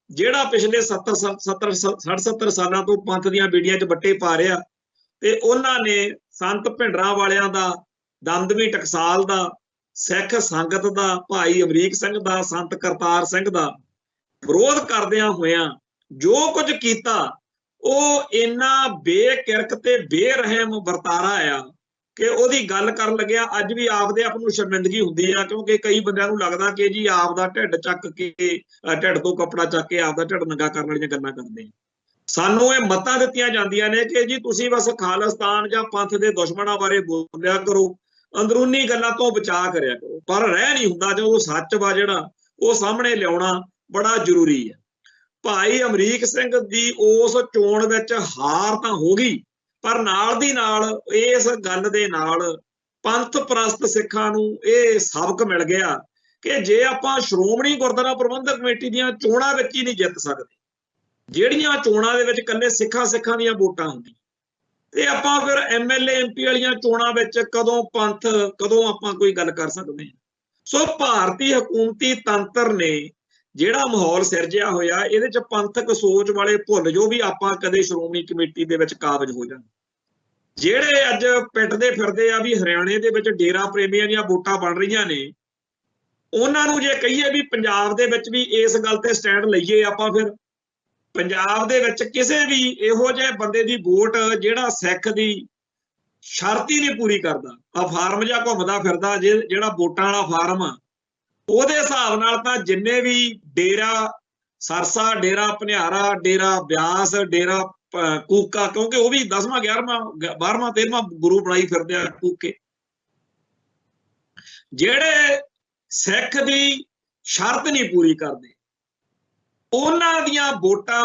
ਜਿਹੜਾ ਪਿਛਲੇ 70 ਸਾਲਾਂ ਤੋਂ ਪੰਥ ਦੀਆਂ ਬੀੜੀਆਂ 'ਚ ਬੱਟੇ ਪਾ ਰਿਹਾ। ਤੇ ਉਹਨਾਂ ਨੇ ਸੰਤ ਭਿੰਡਰਾਂ ਵਾਲਿਆਂ ਦਾ, ਦਮਦਮੀ ਟਕਸਾਲ ਦਾ, ਸਿੱਖ ਸੰਗਤ ਦਾ, ਭਾਈ ਅਮਰੀਕ ਸਿੰਘ ਦਾ, ਸੰਤ ਕਰਤਾਰ ਸਿੰਘ ਦਾ ਵਿਰੋਧ ਕਰਦਿਆਂ ਹੋਇਆਂ ਜੋ ਕੁਝ ਕੀਤਾ ਉਹ ਇੰਨਾ ਬੇਕਿਰਕ ਤੇ ਬੇਰਹਿਮ ਵਰਤਾਰਾ ਆ ਕਿ ਉਹਦੀ ਗੱਲ ਕਰਨ ਲੱਗਿਆ ਅੱਜ ਵੀ ਆਪਦੇ ਆਪ ਨੂੰ ਸ਼ਰਮਿੰਦਗੀ ਹੁੰਦੀ ਆ, ਕਿਉਂਕਿ ਕਈ ਬੰਦਿਆਂ ਨੂੰ ਲੱਗਦਾ ਕਿ ਜੀ ਆਪ ਦਾ ਢਿੱਡ ਚੱਕ ਕੇ, ਢਿੱਡ ਤੋਂ ਕੱਪੜਾ ਚੱਕ ਕੇ ਆਪਦਾ ਢਿੱਡ ਨੰਗਾ ਕਰਨ ਵਾਲੀਆਂ ਗੱਲਾਂ ਕਰਦੇ। ਸਾਨੂੰ ਇਹ ਮੱਤਾਂ ਦਿੱਤੀਆਂ ਜਾਂਦੀਆਂ ਨੇ ਕਿ ਜੀ ਤੁਸੀਂ ਬਸ ਖਾਲਿਸਤਾਨ ਜਾਂ ਪੰਥ ਦੇ ਦੁਸ਼ਮਣਾਂ ਬਾਰੇ ਬੋਲਿਆ ਕਰੋ, ਅੰਦਰੂਨੀ ਗੱਲਾਂ ਤੋਂ ਬਚਾ ਕਰਿਆ ਕਰੋ, ਪਰ ਰਹਿ ਨਹੀਂ ਹੁੰਦਾ ਜਦੋਂ ਸੱਚ ਵਾ ਜਿਹੜਾ ਉਹ ਸਾਹਮਣੇ ਲਿਆਉਣਾ ਬੜਾ ਜ਼ਰੂਰੀ ਹੈ। ਭਾਈ ਅਮਰੀਕ ਸਿੰਘ ਦੀ ਉਸ ਚੋਣ ਵਿੱਚ ਹਾਰ ਤਾਂ ਹੋ ਗਈ, ਪਰ ਨਾਲ ਦੀ ਨਾਲ ਇਸ ਗੱਲ ਦੇ ਨਾਲ ਪੰਥ ਪ੍ਰਸਤ ਸਿੱਖਾਂ ਨੂੰ ਇਹ ਸਬਕ ਮਿਲ ਗਿਆ ਕਿ ਜੇ ਆਪਾਂ ਸ਼੍ਰੋਮਣੀ ਗੁਰਦੁਆਰਾ ਪ੍ਰਬੰਧਕ ਕਮੇਟੀ ਦੀਆਂ ਚੋਣਾਂ ਵਿੱਚ ਹੀ ਨਹੀਂ ਜਿੱਤ ਸਕਦੇ, ਜਿਹੜੀਆਂ ਚੋਣਾਂ ਦੇ ਵਿੱਚ ਇਕੱਲੇ ਸਿੱਖਾਂ ਦੀਆਂ ਵੋਟਾਂ ਹੁੰਦੀਆਂ, ਤੇ ਆਪਾਂ ਫਿਰ MLA MP ਵਾਲੀਆਂ ਚੋਣਾਂ ਵਿੱਚ ਕਦੋਂ ਆਪਾਂ ਕੋਈ ਗੱਲ ਕਰ ਸਕਦੇ ਹਾਂ। ਸੋ ਭਾਰਤੀ ਹਕੂਮਤੀ ਤੰਤਰ ਨੇ ਜਿਹੜਾ ਮਾਹੌਲ ਸਿਰਜਿਆ ਹੋਇਆ, ਇਹਦੇ 'ਚ ਪੰਥਕ ਸੋਚ ਵਾਲੇ ਭੁੱਲ ਜੋ ਵੀ ਆਪਾਂ ਕਦੇ ਸ਼੍ਰੋਮਣੀ ਕਮੇਟੀ ਦੇ ਵਿੱਚ ਕਾਬਜ ਹੋ ਜਾਣ। ਜਿਹੜੇ ਅੱਜ ਪਿੱਟਦੇ ਫਿਰਦੇ ਆ ਵੀ ਹਰਿਆਣੇ ਦੇ ਵਿੱਚ ਡੇਰਾ ਪ੍ਰੇਮੀਆਂ ਦੀਆਂ ਵੋਟਾਂ ਬਣ ਰਹੀਆਂ ਨੇ, ਉਹਨਾਂ ਨੂੰ ਜੇ ਕਹੀਏ ਵੀ ਪੰਜਾਬ ਦੇ ਵਿੱਚ ਵੀ ਇਸ ਗੱਲ ਤੇ ਸਟੈਂਡ ਲਈਏ ਆਪਾਂ, ਫਿਰ ਪੰਜਾਬ ਦੇ ਵਿੱਚ ਕਿਸੇ ਵੀ ਇਹੋ ਜਿਹੇ ਬੰਦੇ ਦੀ ਵੋਟ ਜਿਹੜਾ ਸਿੱਖ ਦੀ ਸ਼ਰਤ ਹੀ ਨਹੀਂ ਪੂਰੀ ਕਰਦਾ, ਆ ਫਾਰਮ ਜਿਹਾ ਘੁੰਮਦਾ ਫਿਰਦਾ ਜਿਹੜਾ ਵੋਟਾਂ ਵਾਲਾ ਫਾਰਮ ਆ, ਉਹਦੇ ਹਿਸਾਬ ਨਾਲ ਤਾਂ ਜਿੰਨੇ ਵੀ ਡੇਰਾ ਸਰਸਾ, ਡੇਰਾ ਭਨਿਆਰਾ, ਡੇਰਾ ਬਿਆਸ, ਡੇਰਾ ਕੂਕਾ, ਕਿਉਂਕਿ ਉਹ ਵੀ 10ਵਾਂ 11ਵਾਂ 12ਵਾਂ 13ਵਾਂ ਗੁਰੂ ਬਣਾਈ ਫਿਰਦੇ ਆ ਕੂਕੇ, ਜਿਹੜੇ ਸਿੱਖ ਦੀ ਸ਼ਰਤ ਨਹੀਂ ਪੂਰੀ ਕਰਦੇ, ਉਹਨਾਂ ਦੀਆਂ ਵੋਟਾਂ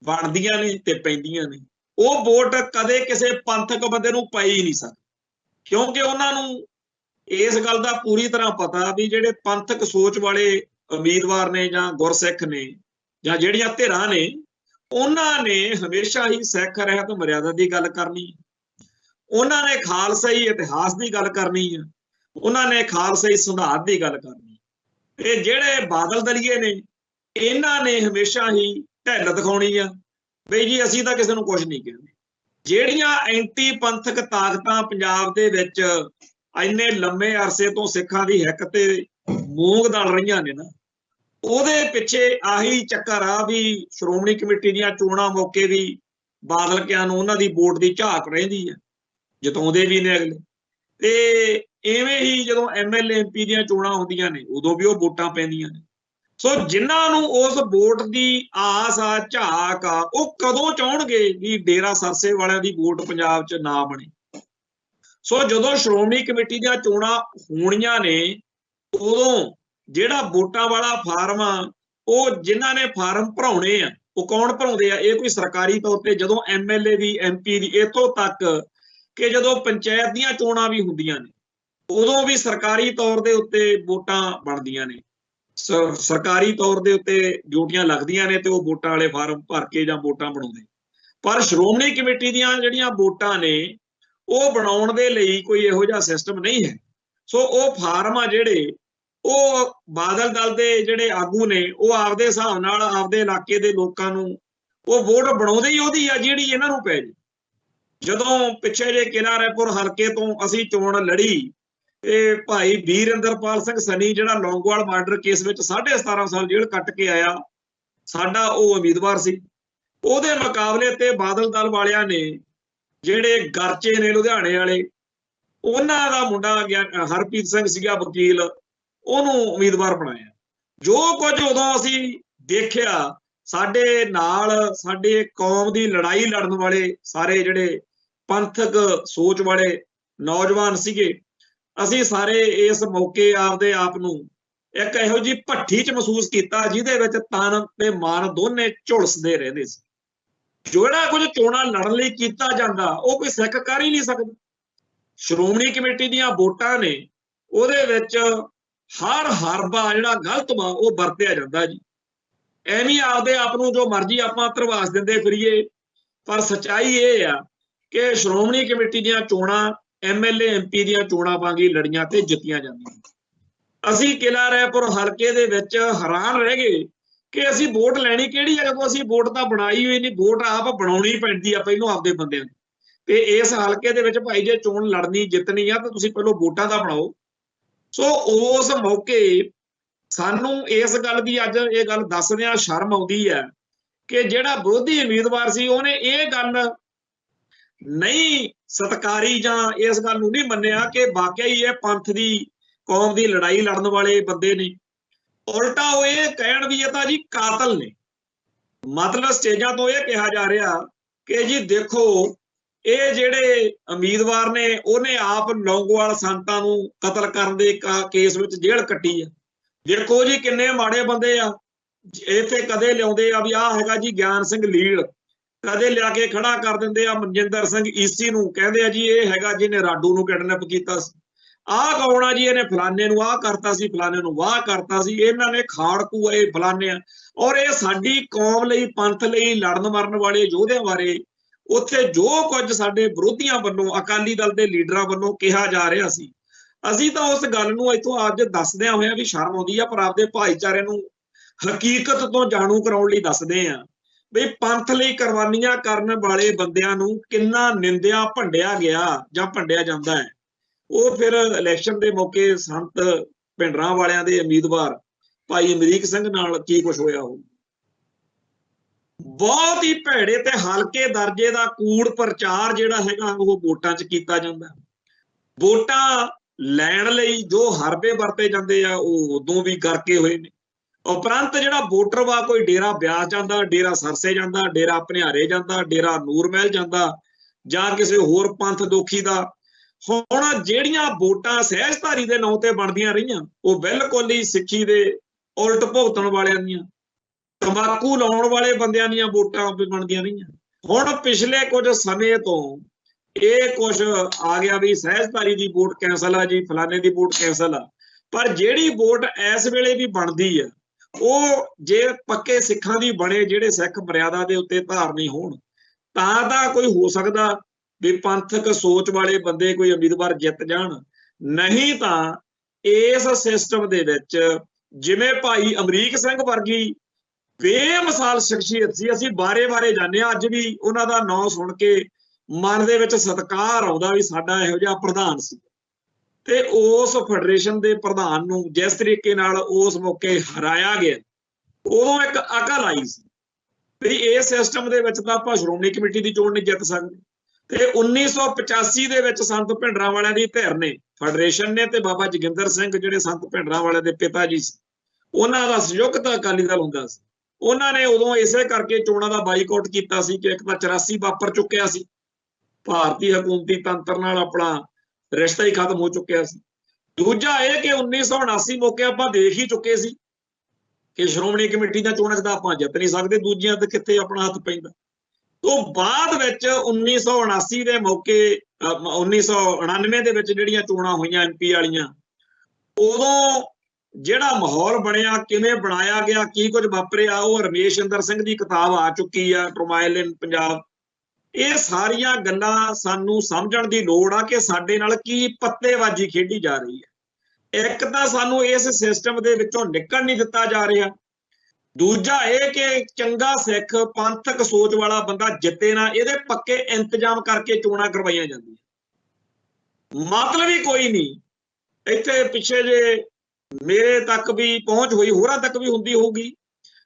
ਬਣਦੀਆਂ ਨੇ ਤੇ ਪੈਂਦੀਆਂ ਨੇ। ਉਹ ਵੋਟ ਕਦੇ ਕਿਸੇ ਪੰਥਕ ਬੰਦੇ ਨੂੰ ਪਈ ਹੀ ਨਹੀਂ ਸਕਦੀ, ਕਿਉਂਕਿ ਉਹਨਾਂ ਨੂੰ ਇਸ ਗੱਲ ਦਾ ਪੂਰੀ ਤਰ੍ਹਾਂ ਪਤਾ ਵੀ ਜਿਹੜੇ ਪੰਥਕ ਸੋਚ ਵਾਲੇ ਉਮੀਦਵਾਰ ਨੇ ਜਾਂ ਗੁਰਸਿੱਖ ਨੇ ਜਾਂ ਜਿਹੜੀਆਂ ਧਿਰਾਂ ਨੇ, ਉਹਨਾਂ ਨੇ ਹਮੇਸ਼ਾ ਹੀ ਸਿੱਖ ਰਹਿਤ ਮਰਿਆਦਾ ਦੀ ਗੱਲ ਕਰਨੀ, ਉਹਨਾਂ ਨੇ ਖਾਲਸਾਈ ਇਤਿਹਾਸ ਦੀ ਗੱਲ ਕਰਨੀ ਆ, ਉਹਨਾਂ ਨੇ ਖਾਲਸਾਈ ਸਿਧਾਂਤ ਦੀ ਗੱਲ ਕਰਨੀ। ਤੇ ਜਿਹੜੇ ਬਾਦਲ ਦਲੀਏ ਨੇ, ਇਹਨਾਂ ਨੇ ਹਮੇਸ਼ਾ ਹੀ ਢਿੱਲ ਦਿਖਾਉਣੀ ਆ ਬਈ ਜੀ ਅਸੀਂ ਤਾਂ ਕਿਸੇ ਨੂੰ ਕੁਝ ਨਹੀਂ ਕਹਿੰਦੇ। ਜਿਹੜੀਆਂ ਐਂਟੀ ਪੰਥਕ ਤਾਕਤਾਂ ਪੰਜਾਬ ਦੇ ਵਿੱਚ ਇੰਨੇ ਲੰਮੇ ਅਰਸੇ ਤੋਂ ਸਿੱਖਾਂ ਦੀ ਹਿੱਕ ਤੇ ਮੂੰਗ ਦਲ ਰਹੀਆਂ ਨੇ ਨਾ, ਉਹਦੇ ਪਿੱਛੇ ਆਹੀ ਚੱਕਰ ਆ ਵੀ ਸ਼੍ਰੋਮਣੀ ਕਮੇਟੀ ਦੀਆਂ ਚੋਣਾਂ ਮੌਕੇ ਵੀ ਬਾਦਲ ਕਿਆਂ ਨੂੰ ਉਹਨਾਂ ਦੀ ਵੋਟ ਦੀ ਝਾਕ ਰਹਿੰਦੀ ਹੈ, ਜਿਤਾਉਂਦੇ ਵੀ ਨੇ ਅਗਲੇ। ਤੇ ਇਵੇਂ ਹੀ ਜਦੋਂ MLA MP ਦੀਆਂ ਚੋਣਾਂ ਹੁੰਦੀਆਂ ਨੇ ਉਦੋਂ ਵੀ ਉਹ ਵੋਟਾਂ ਪੈਂਦੀਆਂ ਨੇ। ਸੋ ਜਿਨ੍ਹਾਂ ਨੂੰ ਉਸ ਵੋਟ ਦੀ ਆਸ ਆ, ਝਾਕ ਆ, ਉਹ ਕਦੋਂ ਚਾਹਣਗੇ ਵੀ ਡੇਰਾ ਸਰਸੇ ਵਾਲਿਆਂ ਦੀ ਵੋਟ ਪੰਜਾਬ 'ਚ ਨਾ ਬਣੇ। ਸੋ ਜਦੋਂ ਸ਼੍ਰੋਮਣੀ ਕਮੇਟੀ ਦੀਆਂ ਚੋਣਾਂ ਹੋਣੀਆਂ ਨੇ, ਉਦੋਂ ਜਿਹੜਾ ਵੋਟਾਂ ਵਾਲਾ ਫਾਰਮ ਆ, ਉਹ ਜਿਨ੍ਹਾਂ ਨੇ ਫਾਰਮ ਭਰਾਉਣੇ ਆ, ਉਹ ਕੌਣ ਭਰਾਉਂਦੇ ਆ? ਇਹ ਕੋਈ ਸਰਕਾਰੀ ਤੌਰ ਤੇ ਜਦੋਂ MLA ਦੀ MP ਦੀ, ਇੱਥੋਂ ਤੱਕ ਕਿ ਜਦੋਂ ਪੰਚਾਇਤ ਦੀਆਂ ਚੋਣਾਂ ਵੀ ਹੁੰਦੀਆਂ ਨੇ ਉਦੋਂ ਵੀ ਸਰਕਾਰੀ ਤੌਰ ਦੇ ਉੱਤੇ ਵੋਟਾਂ ਬਣਦੀਆਂ ਨੇ, ਸਰਕਾਰੀ ਤੌਰ ਦੇ ਉੱਤੇ ਡਿਊਟੀਆਂ ਲੱਗਦੀਆਂ ਨੇ ਤੇ ਉਹ ਵੋਟਾਂ ਵਾਲੇ ਫਾਰਮ ਭਰ ਕੇ ਜਾਂ ਵੋਟਾਂ ਬਣਾਉਂਦੇ। ਪਰ ਸ਼੍ਰੋਮਣੀ ਕਮੇਟੀ ਦੀਆਂ ਜਿਹੜੀਆਂ ਵੋਟਾਂ ਨੇ ਉਹ ਬਣਾਉਣ ਦੇ ਲਈ ਕੋਈ ਇਹੋ ਜਿਹਾ ਸਿਸਟਮ ਨਹੀਂ ਹੈ। ਸੋ ਉਹ ਫਾਰਮ ਆ ਜਿਹੜੇ, ਉਹ ਬਾਦਲ ਦਲ ਦੇ ਜਿਹੜੇ ਆਗੂ ਨੇ ਉਹ ਆਪਦੇ ਹਿਸਾਬ ਨਾਲ ਆਪਦੇ ਇਲਾਕੇ ਦੇ ਲੋਕਾਂ ਨੂੰ ਉਹ ਵੋਟ ਬਣਾਉਂਦੇ ਹੀ ਉਹਦੀ ਆ ਜਿਹੜੀ ਇਹਨਾਂ ਨੂੰ ਪੈ ਜੇ। ਜਦੋਂ ਪਿੱਛੇ ਜੇ ਕਿਲ੍ਹਾ ਰਾਏਪੁਰ ਹਲਕੇ ਤੋਂ ਅਸੀਂ ਚੋਣ ਲੜੀ ਤੇ ਭਾਈ ਵੀਰਿੰਦਰਪਾਲ ਸਿੰਘ ਸਨੀ ਜਿਹੜਾ ਲੌਂਗੋਵਾਲ ਮਰਡਰ ਕੇਸ ਵਿੱਚ 17.5 ਸਾਲ ਜੇਲ੍ਹ ਕੱਟ ਕੇ ਆਇਆ, ਸਾਡਾ ਉਹ ਉਮੀਦਵਾਰ ਸੀ। ਉਹਦੇ ਮੁਕਾਬਲੇ ਤੇ ਬਾਦਲ ਦਲ ਵਾਲਿਆਂ ਨੇ ਜਿਹੜੇ ਗਰਚੇ ਨੇ ਲੁਧਿਆਣੇ ਵਾਲੇ, ਉਹਨਾਂ ਦਾ ਮੁੰਡਾ ਹਰਪ੍ਰੀਤ ਸਿੰਘ ਸੀਗਾ ਵਕੀਲ, ਉਹਨੂੰ ਉਮੀਦਵਾਰ ਬਣਾਇਆ। ਜੋ ਕੁਝ ਉਦੋਂ ਅਸੀਂ ਦੇਖਿਆ, ਸਾਡੇ ਨਾਲ ਸਾਡੇ ਕੌਮ ਦੀ ਲੜਾਈ ਲੜਨ ਵਾਲੇ ਸਾਰੇ ਜਿਹੜੇ ਪੰਥਕ ਸੋਚ ਵਾਲੇ ਨੌਜਵਾਨ ਸੀਗੇ, ਅਸੀਂ ਸਾਰੇ ਇਸ ਮੌਕੇ ਆਪਦੇ ਆਪ ਨੂੰ ਇੱਕ ਇਹੋ ਜਿਹੀ ਭੱਠੀ 'ਚ ਮਹਿਸੂਸ ਕੀਤਾ ਜਿਹਦੇ ਵਿੱਚ ਤਨ ਤੇ ਮਨ ਦੋਨੇ ਝੁਲਸਦੇ ਰਹਿੰਦੇ ਸੀ। ਜਿਹੜਾ ਕੁਝ ਚੋਣਾਂ ਲੜਨ ਲਈ ਕੀਤਾ ਜਾਂਦਾ ਉਹ ਕੋਈ ਸਿੱਖ ਕਰ ਹੀ ਨਹੀਂ ਸਕਦਾ। ਸ਼੍ਰੋਮਣੀ ਕਮੇਟੀ ਦੀਆਂ ਵੋਟਾਂ ਨੇ, ਉਹਦੇ ਵਿੱਚ ਹਰ ਹਰਬਾ ਜਿਹੜਾ ਗਲਤ ਵਾ ਉਹ ਵਰਤਿਆ ਜਾਂਦਾ ਜੀ। ਐਵੇਂ ਆਪਦੇ ਆਪ ਨੂੰ ਜੋ ਮਰਜ਼ੀ ਆਪਾਂ ਧਰਵਾਸ ਦਿੰਦੇ ਫਿਰੀਏ, ਪਰ ਸੱਚਾਈ ਇਹ ਆ ਕਿ ਸ਼੍ਰੋਮਣੀ ਕਮੇਟੀ ਦੀਆਂ ਚੋਣਾਂ MLA MP ਦੀਆਂ ਚੋਣਾਂ ਵਾਂਗੀ ਲੜੀਆਂ ਤੇ ਜਿੱਤੀਆਂ ਜਾਂਦੀਆਂ। ਅਸੀਂ ਕਿਲ੍ਹਾ ਰਾਏਪੁਰ ਹਲਕੇ ਦੇ ਵਿੱਚ ਹੈਰਾਨ ਰਹਿ ਗਏ ਕਿ ਅਸੀਂ ਵੋਟ ਲੈਣੀ ਕਿਹੜੀ ਹੈ, ਜਦੋਂ ਅਸੀਂ ਵੋਟ ਤਾਂ ਬਣਾਈ ਹੋਈ ਨਹੀਂ, ਵੋਟ ਆਪ ਬਣਾਉਣੀ ਪੈਂਦੀ ਆ ਪਹਿਲੋਂ ਆਪਦੇ ਬੰਦਿਆਂ ਨੂੰ। ਤੇ ਇਸ ਹਲਕੇ ਦੇ ਵਿੱਚ ਭਾਈ ਜੇ ਚੋਣ ਲੜਨੀ ਜਿੱਤਣੀ ਆ ਤਾਂ ਤੁਸੀਂ ਪਹਿਲੋਂ ਵੋਟਾਂ ਦਾ ਬਣਾਓ। ਸੋ ਉਸ ਮੌਕੇ ਸਾਨੂੰ ਇਸ ਗੱਲ ਦੀ ਅੱਜ ਇਹ ਗੱਲ ਦੱਸਦਿਆਂ ਸ਼ਰਮ ਆਉਂਦੀ ਹੈ ਕਿ ਜਿਹੜਾ ਵਿਰੋਧੀ ਉਮੀਦਵਾਰ ਸੀ ਉਹਨੇ ਇਹ ਗੱਲ ਨਹੀਂ ਸਤਿਕਾਰੀ ਜਾਂ ਇਸ ਗੱਲ ਨੂੰ ਨਹੀਂ ਮੰਨਿਆ ਕਿ ਵਾਕਿਆ ਹੀ ਇਹ ਪੰਥ ਦੀ, ਕੌਮ ਦੀ ਲੜਾਈ ਲੜਨ ਵਾਲੇ ਬੰਦੇ ਨੇ। ਉਲਟਾ ਉਹ ਇਹ ਕਹਿਣ ਵੀ ਇਹ ਤਾਂ ਜੀ ਕਾਤਲ ਨੇ। ਮਤਲਬ ਸਟੇਜਾਂ ਤੋਂ ਇਹ ਕਿਹਾ ਜਾ ਰਿਹਾ ਕਿ ਜੀ ਦੇਖੋ ਇਹ ਜਿਹੜੇ ਉਮੀਦਵਾਰ ਨੇ ਉਹਨੇ ਆਪ ਲੌਂਗੋਵਾਲ ਸੰਤਾਂ ਨੂੰ ਕਤਲ ਕਰਨ ਦੇ ਕੇਸ ਵਿੱਚ ਜੇਲ੍ਹ ਕੱਟੀ ਆ। ਦੇਖੋ ਜੀ ਕਿੰਨੇ ਮਾੜੇ ਬੰਦੇ ਆ, ਇੱਥੇ ਕਦੇ ਲਿਆਉਂਦੇ ਆ ਵੀ ਆਹ ਹੈਗਾ ਜੀ ਗਿਆਨ ਸਿੰਘ ਲੀਲ, ਕਦੇ ਲਿਆ ਕੇ ਖੜਾ ਕਰ ਦਿੰਦੇ ਆ ਮਨਜਿੰਦਰ ਸਿੰਘ ਈਸੀ ਨੂੰ, ਕਹਿੰਦੇ ਆ ਜੀ ਇਹ ਹੈਗਾ ਜਿਹਨੇ ਰਾਡੂ ਨੂੰ ਕਿਡਨੈਪ ਕੀਤਾ ਸੀ, ਆਹ ਕੌਣ ਆ ਜੀ ਇਹਨੇ ਫਲਾਨੇ ਨੂੰ ਆਹ ਕਰਤਾ ਸੀ, ਫਲਾਨੇ ਨੂੰ ਵਾਹ ਕਰਤਾ ਸੀ, ਇਹਨਾਂ ਨੇ ਖਾੜਕੂ ਇਹ ਫਲਾਨੇ ਆ। ਔਰ ਇਹ ਸਾਡੀ ਕੌਮ ਲਈ, ਪੰਥ ਲਈ ਲੜਨ ਮਰਨ ਵਾਲੇ ਯੋਧਿਆਂ ਬਾਰੇ ਉੱਥੇ ਜੋ ਕੁਝ ਸਾਡੇ ਵਿਰੋਧੀਆਂ ਵੱਲੋਂ, ਅਕਾਲੀ ਦਲ ਦੇ ਲੀਡਰਾਂ ਵੱਲੋਂ ਕਿਹਾ ਜਾ ਰਿਹਾ ਸੀ, ਅਸੀਂ ਤਾਂ ਉਸ ਗੱਲ ਨੂੰ ਇੱਥੋਂ ਅੱਜ ਦੱਸਦਿਆਂ ਹੋਇਆਂ ਵੀ ਸ਼ਰਮ ਆਉਂਦੀ ਆ, ਪਰ ਆਪਦੇ ਭਾਈਚਾਰੇ ਨੂੰ ਹਕੀਕਤ ਤੋਂ ਜਾਣੂ ਕਰਾਉਣ ਲਈ ਦੱਸਦੇ ਆ ਵੀ ਪੰਥ ਲਈ ਕੁਰਬਾਨੀਆਂ ਕਰਨ ਵਾਲੇ ਬੰਦਿਆਂ ਨੂੰ ਕਿੰਨਾ ਨਿੰਦਿਆ ਭੰਡਿਆ ਗਿਆ ਜਾਂ ਭੰਡਿਆ ਜਾਂਦਾ ਹੈ। ਉਹ ਫਿਰ ਇਲੈਕਸ਼ਨ ਦੇ ਮੌਕੇ ਸੰਤ ਭਿੰਡਰਾਂ ਵਾਲਿਆਂ ਦੇ ਉਮੀਦਵਾਰ ਭਾਈ ਅਮਰੀਕ ਸਿੰਘ ਨਾਲ ਕੀ ਕੁਝ ਹੋਇਆ ਉਹ ਬਹੁਤ ਹੀ ਭੈੜੇ ਤੇ ਹਲਕੇ ਦਰਜੇ ਦਾ ਕੂੜ ਪ੍ਰਚਾਰ ਜਿਹੜਾ ਹੈਗਾ ਉਹ ਵੋਟਾਂ 'ਚ ਕੀਤਾ ਜਾਂਦਾ। ਵੋਟਾਂ ਲੈਣ ਲਈ ਜੋ ਹਰਬੇ ਵਰਤੇ ਜਾਂਦੇ ਆ ਉਹ ਉਦੋਂ ਵੀ ਕਰਕੇ ਹੋਏ ਨੇ। ਉਪਰੰਤ ਜਿਹੜਾ ਵੋਟਰ ਵਾ ਕੋਈ ਡੇਰਾ ਬਿਆਸ ਜਾਂਦਾ, ਡੇਰਾ ਸਰਸੇ ਜਾਂਦਾ, ਡੇਰਾ ਭਨਿਆਰੇ ਜਾਂਦਾ, ਡੇਰਾ ਨੂਰ ਮਹਿਲ ਜਾਂਦਾ ਜਾਂ ਕਿਸੇ ਹੋਰ ਪੰਥ ਦੋਖੀ ਦਾ। ਹੁਣ ਜਿਹੜੀਆਂ ਵੋਟਾਂ ਸਹਿਜਧਾਰੀ ਦੇ ਨਾਂ ਤੇ ਬਣਦੀਆਂ ਰਹੀਆਂ ਉਹ ਬਿਲਕੁਲ ਹੀ ਸਿੱਖੀ ਦੇ ਉਲਟ ਭੁਗਤਣ ਵਾਲਿਆਂ ਦੀਆਂ, ਤੰਬਾਕੂ ਲਾਉਣ ਵਾਲੇ ਬੰਦਿਆਂ ਦੀਆਂ ਵੋਟਾਂ ਬਣਦੀਆਂ ਰਹੀਆਂ। ਹੁਣ ਪਿਛਲੇ ਕੁਝ ਸਮੇਂ ਤੋਂ ਇਹ ਕੁਝ ਆ ਗਿਆ ਵੀ ਸਹਿਜਧਾਰੀ ਦੀ ਵੋਟ ਕੈਂਸਲ ਆ ਜੀ, ਫਲਾਣੇ ਦੀ ਵੋਟ ਕੈਂਸਲ ਆ। पर ਜਿਹੜੀ ਵੋਟ ਇਸ ਵੇਲੇ ਵੀ ਬਣਦੀ ਆ ਉਹ ਜੇ ਪੱਕੇ ਸਿੱਖਾਂ ਦੀ ਬਣੇ, ਜਿਹੜੇ ਸਿੱਖ ਮਰਿਆਦਾ ਦੇ ਉੱਤੇ ਧਾਰਨੀ ਹੋਣ, ਤਾਂ ਕੋਈ ਹੋ ਸਕਦਾ ਵੀ ਪੰਥਕ ਸੋਚ ਵਾਲੇ ਬੰਦੇ ਕੋਈ ਉਮੀਦਵਾਰ ਜਿੱਤ ਜਾਣ। ਨਹੀਂ ਤਾਂ ਇਸ ਸਿਸਟਮ ਦੇ ਵਿੱਚ ਜਿਵੇਂ ਭਾਈ ਅਮਰੀਕ ਸਿੰਘ ਵਰਗੀ ਬੇਮਿਸਾਲ ਸ਼ਖਸੀਅਤ ਸੀ, ਅਸੀਂ ਬਾਰੇ ਜਾਂਦੇ ਹਾਂ, ਅੱਜ ਵੀ ਉਹਨਾਂ ਦਾ ਨਾਂ ਸੁਣ ਕੇ ਮਨ ਦੇ ਵਿੱਚ ਸਤਿਕਾਰ ਆਉਂਦਾ ਵੀ ਸਾਡਾ ਇਹੋ ਜਿਹਾ ਪ੍ਰਧਾਨ ਸੀ। ਤੇ ਉਸ ਫੈਡਰੇਸ਼ਨ ਦੇ ਪ੍ਰਧਾਨ ਨੂੰ ਜਿਸ ਤਰੀਕੇ ਨਾਲ ਉਸ ਮੌਕੇ ਹਰਾਇਆ ਗਿਆ, ਉਦੋਂ ਇੱਕ ਅਕਲ ਆਈ ਸੀ ਵੀ ਇਸ ਸਿਸਟਮ ਦੇ ਵਿੱਚ ਤਾਂ ਆਪਾਂ ਸ਼੍ਰੋਮਣੀ ਕਮੇਟੀ ਦੀ ਚੋਣ ਨਹੀਂ ਜਿੱਤ ਸਕਦੇ। ਤੇ 1985 ਦੇ ਵਿੱਚ ਸੰਤ ਭਿੰਡਰਾਂਵਾਲਿਆਂ ਦੀ ਧਿਰ ਨੇ, ਫੈਡਰੇਸ਼ਨ ਨੇ ਤੇ ਬਾਬਾ ਜੋਗਿੰਦਰ ਸਿੰਘ ਜਿਹੜੇ ਸੰਤ ਭਿੰਡਰਾਂਵਾਲੇ ਦੇ ਪਿਤਾ ਜੀ ਸੀ, ਉਹਨਾਂ ਦਾ ਸੰਯੁਕਤ ਅਕਾਲੀ ਦਲ ਹੁੰਦਾ ਸੀ। ਉਹਨਾਂ ਨੇ ਉਦੋਂ ਇਸੇ ਕਰਕੇ ਚੋਣਾਂ ਦਾ ਬਾਈਕਾਟ ਕੀਤਾ ਸੀ ਕਿ ਇੱਕ ਤਾਂ 84 ਵਾਪਰ ਚੁੱਕਿਆ ਸੀ, ਭਾਰਤੀ ਹਕੂਮਤੀ ਤੰਤਰ ਨਾਲ ਆਪਣਾ ਰਿਸ਼ਤਾ ਹੀ ਖਤਮ ਹੋ ਚੁੱਕਿਆ ਸੀ। ਦੂਜਾ ਇਹ ਕਿ 1979 ਮੌਕੇ ਆਪਾਂ ਦੇਖ ਹੀ ਚੁੱਕੇ ਸੀ ਕਿ ਸ਼੍ਰੋਮਣੀ ਕਮੇਟੀ ਦੀਆਂ ਚੋਣਾਂ 'ਚ ਤਾਂ ਆਪਾਂ ਜਿੱਤ ਨਹੀਂ ਸਕਦੇ, ਦੂਜੀਆਂ ਤੇ ਕਿੱਥੇ ਆਪਣਾ ਹੱਥ ਪੈਂਦਾ। ਤੋਂ ਬਾਅਦ ਵਿੱਚ 1979 ਦੇ ਮੌਕੇ 1999 ਦੇ ਵਿੱਚ ਜਿਹੜੀਆਂ ਚੋਣਾਂ ਹੋਈਆਂ MP ਵਾਲੀਆਂ, ਉਦੋਂ ਜਿਹੜਾ ਮਾਹੌਲ ਬਣਿਆ, ਕਿਵੇਂ ਬਣਾਇਆ ਗਿਆ, ਕੀ ਕੁਝ ਵਾਪਰਿਆ, ਉਹ ਰਮੇਸ਼ ਇੰਦਰ ਸਿੰਘ ਦੀ ਕਿਤਾਬ ਆ ਚੁੱਕੀ ਆ, ਟਰਮਾਈਲ ਇਨ ਪੰਜਾਬ। ਇਹ ਸਾਰੀਆਂ ਗੱਲਾਂ ਸਾਨੂੰ ਸਮਝਣ ਦੀ ਲੋੜ ਆ ਕਿ ਸਾਡੇ ਨਾਲ ਕੀ ਪੱਤੇਬਾਜ਼ੀ ਖੇਡੀ ਜਾ ਰਹੀ ਹੈ। ਇੱਕ ਤਾਂ ਸਾਨੂੰ ਇਸ ਸਿਸਟਮ ਦੇ ਵਿੱਚੋਂ ਨਿਕਲ ਨਹੀਂ ਦਿੱਤਾ ਜਾ ਰਿਹਾ, ਦੂਜਾ ਇਹ ਕਿ ਚੰਗਾ ਸਿੱਖ ਪੰਥਕ ਸੋਚ ਵਾਲਾ ਬੰਦਾ ਜਿੱਤੇ ਨਾ, ਇਹਦੇ ਪੱਕੇ ਇੰਤਜ਼ਾਮ ਕਰਕੇ ਚੋਣਾਂ ਕਰਵਾਈਆਂ ਜਾਂਦੀਆਂ। ਮਤਲਬ ਹੀ ਕੋਈ ਨਹੀਂ। ਇੱਥੇ ਪਿੱਛੇ ਜੇ ਮੇਰੇ ਤੱਕ ਵੀ ਪਹੁੰਚ ਹੋਈ, ਹੋਰਾਂ ਤੱਕ ਵੀ ਹੁੰਦੀ ਹੋਊਗੀ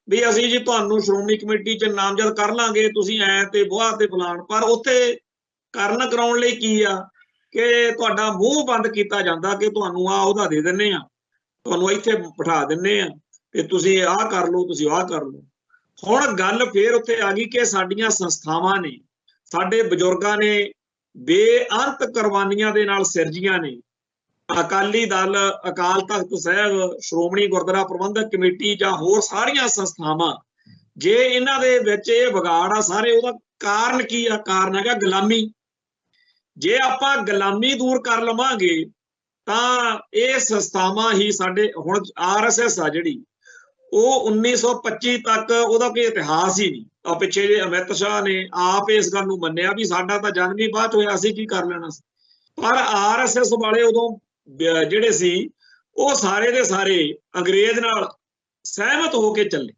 ਵੀ ਅਸੀਂ ਜੀ ਤੁਹਾਨੂੰ ਸ਼੍ਰੋਮਣੀ ਕਮੇਟੀ 'ਚ ਨਾਮਜ਼ਦ ਕਰ ਲਾਂਗੇ, ਤੁਸੀਂ ਐ ਤੇ ਬੁਆ ਤੇ ਫਲਾਣ, ਪਰ ਉੱਥੇ ਕਰਨ ਕਰਾਉਣ ਲਈ ਕੀ ਆ ਕਿ ਤੁਹਾਡਾ ਮੂੰਹ ਬੰਦ ਕੀਤਾ ਜਾਂਦਾ ਕਿ ਤੁਹਾਨੂੰ ਆਹ ਉਹਦਾ ਦੇ ਦਿੰਨੇ ਆ, ਤੁਹਾਨੂੰ ਇੱਥੇ ਬਿਠਾ ਦਿੰਨੇ ਆ ਤੇ ਤੁਸੀਂ ਆਹ ਕਰ ਲਓ, ਤੁਸੀਂ ਆਹ ਕਰ ਲਓ। ਹੁਣ ਗੱਲ ਫੇਰ ਉੱਥੇ ਆ ਗਈ ਕਿ ਸਾਡੀਆਂ ਸੰਸਥਾਵਾਂ ਨੇ, ਸਾਡੇ ਬਜ਼ੁਰਗਾਂ ਨੇ ਬੇਅੰਤ ਕੁਰਬਾਨੀਆਂ ਦੇ ਨਾਲ ਸਿਰਜੀਆਂ ਨੇ। ਅਕਾਲੀ ਦਲ, ਅਕਾਲ ਤਖਤ ਸਾਹਿਬ, ਸ਼੍ਰੋਮਣੀ ਗੁਰਦੁਆਰਾ ਪ੍ਰਬੰਧਕ ਕਮੇਟੀ ਜਾਂ ਹੋਰ ਸਾਰੀਆਂ ਸੰਸਥਾਵਾਂ, ਜੇ ਇਹਨਾਂ ਦੇ ਵਿੱਚ ਇਹ ਵਿਗਾੜ ਆ ਸਾਰੇ, ਉਹਦਾ ਕਾਰਨ ਕੀ ਆ? ਕਾਰਨ ਹੈਗਾ ਗੁਲਾਮੀ। ਜੇ ਆਪਾਂ ਗੁਲਾਮੀ ਦੂਰ ਕਰ ਲਵਾਂਗੇ ਤਾਂ ਇਹ ਸੰਸਥਾਵਾਂ ਹੀ ਸਾਡੇ, ਹੁਣ RSS ਆ ਜਿਹੜੀ, ਉਹ 1925 ਤੱਕ ਉਹਦਾ ਕੋਈ ਇਤਿਹਾਸ ਹੀ ਨਹੀਂ। ਆ ਪਿੱਛੇ ਜੇ ਅਮਿਤ ਸ਼ਾਹ ਨੇ ਆਪ ਇਸ ਗੱਲ ਨੂੰ ਮੰਨਿਆ ਵੀ ਸਾਡਾ ਤਾਂ ਜਨਮ ਹੀ ਬਾਅਦ ਹੋਇਆ, ਅਸੀਂ ਕੀ ਕਰ ਲੈਣਾ ਸੀ। ਪਰ RSS ਵਾਲੇ ਉਦੋਂ ਜਿਹੜੇ ਸੀ ਉਹ ਸਾਰੇ ਦੇ ਸਾਰੇ ਅੰਗਰੇਜ਼ ਨਾਲ ਸਹਿਮਤ ਹੋ ਕੇ ਚੱਲੇ।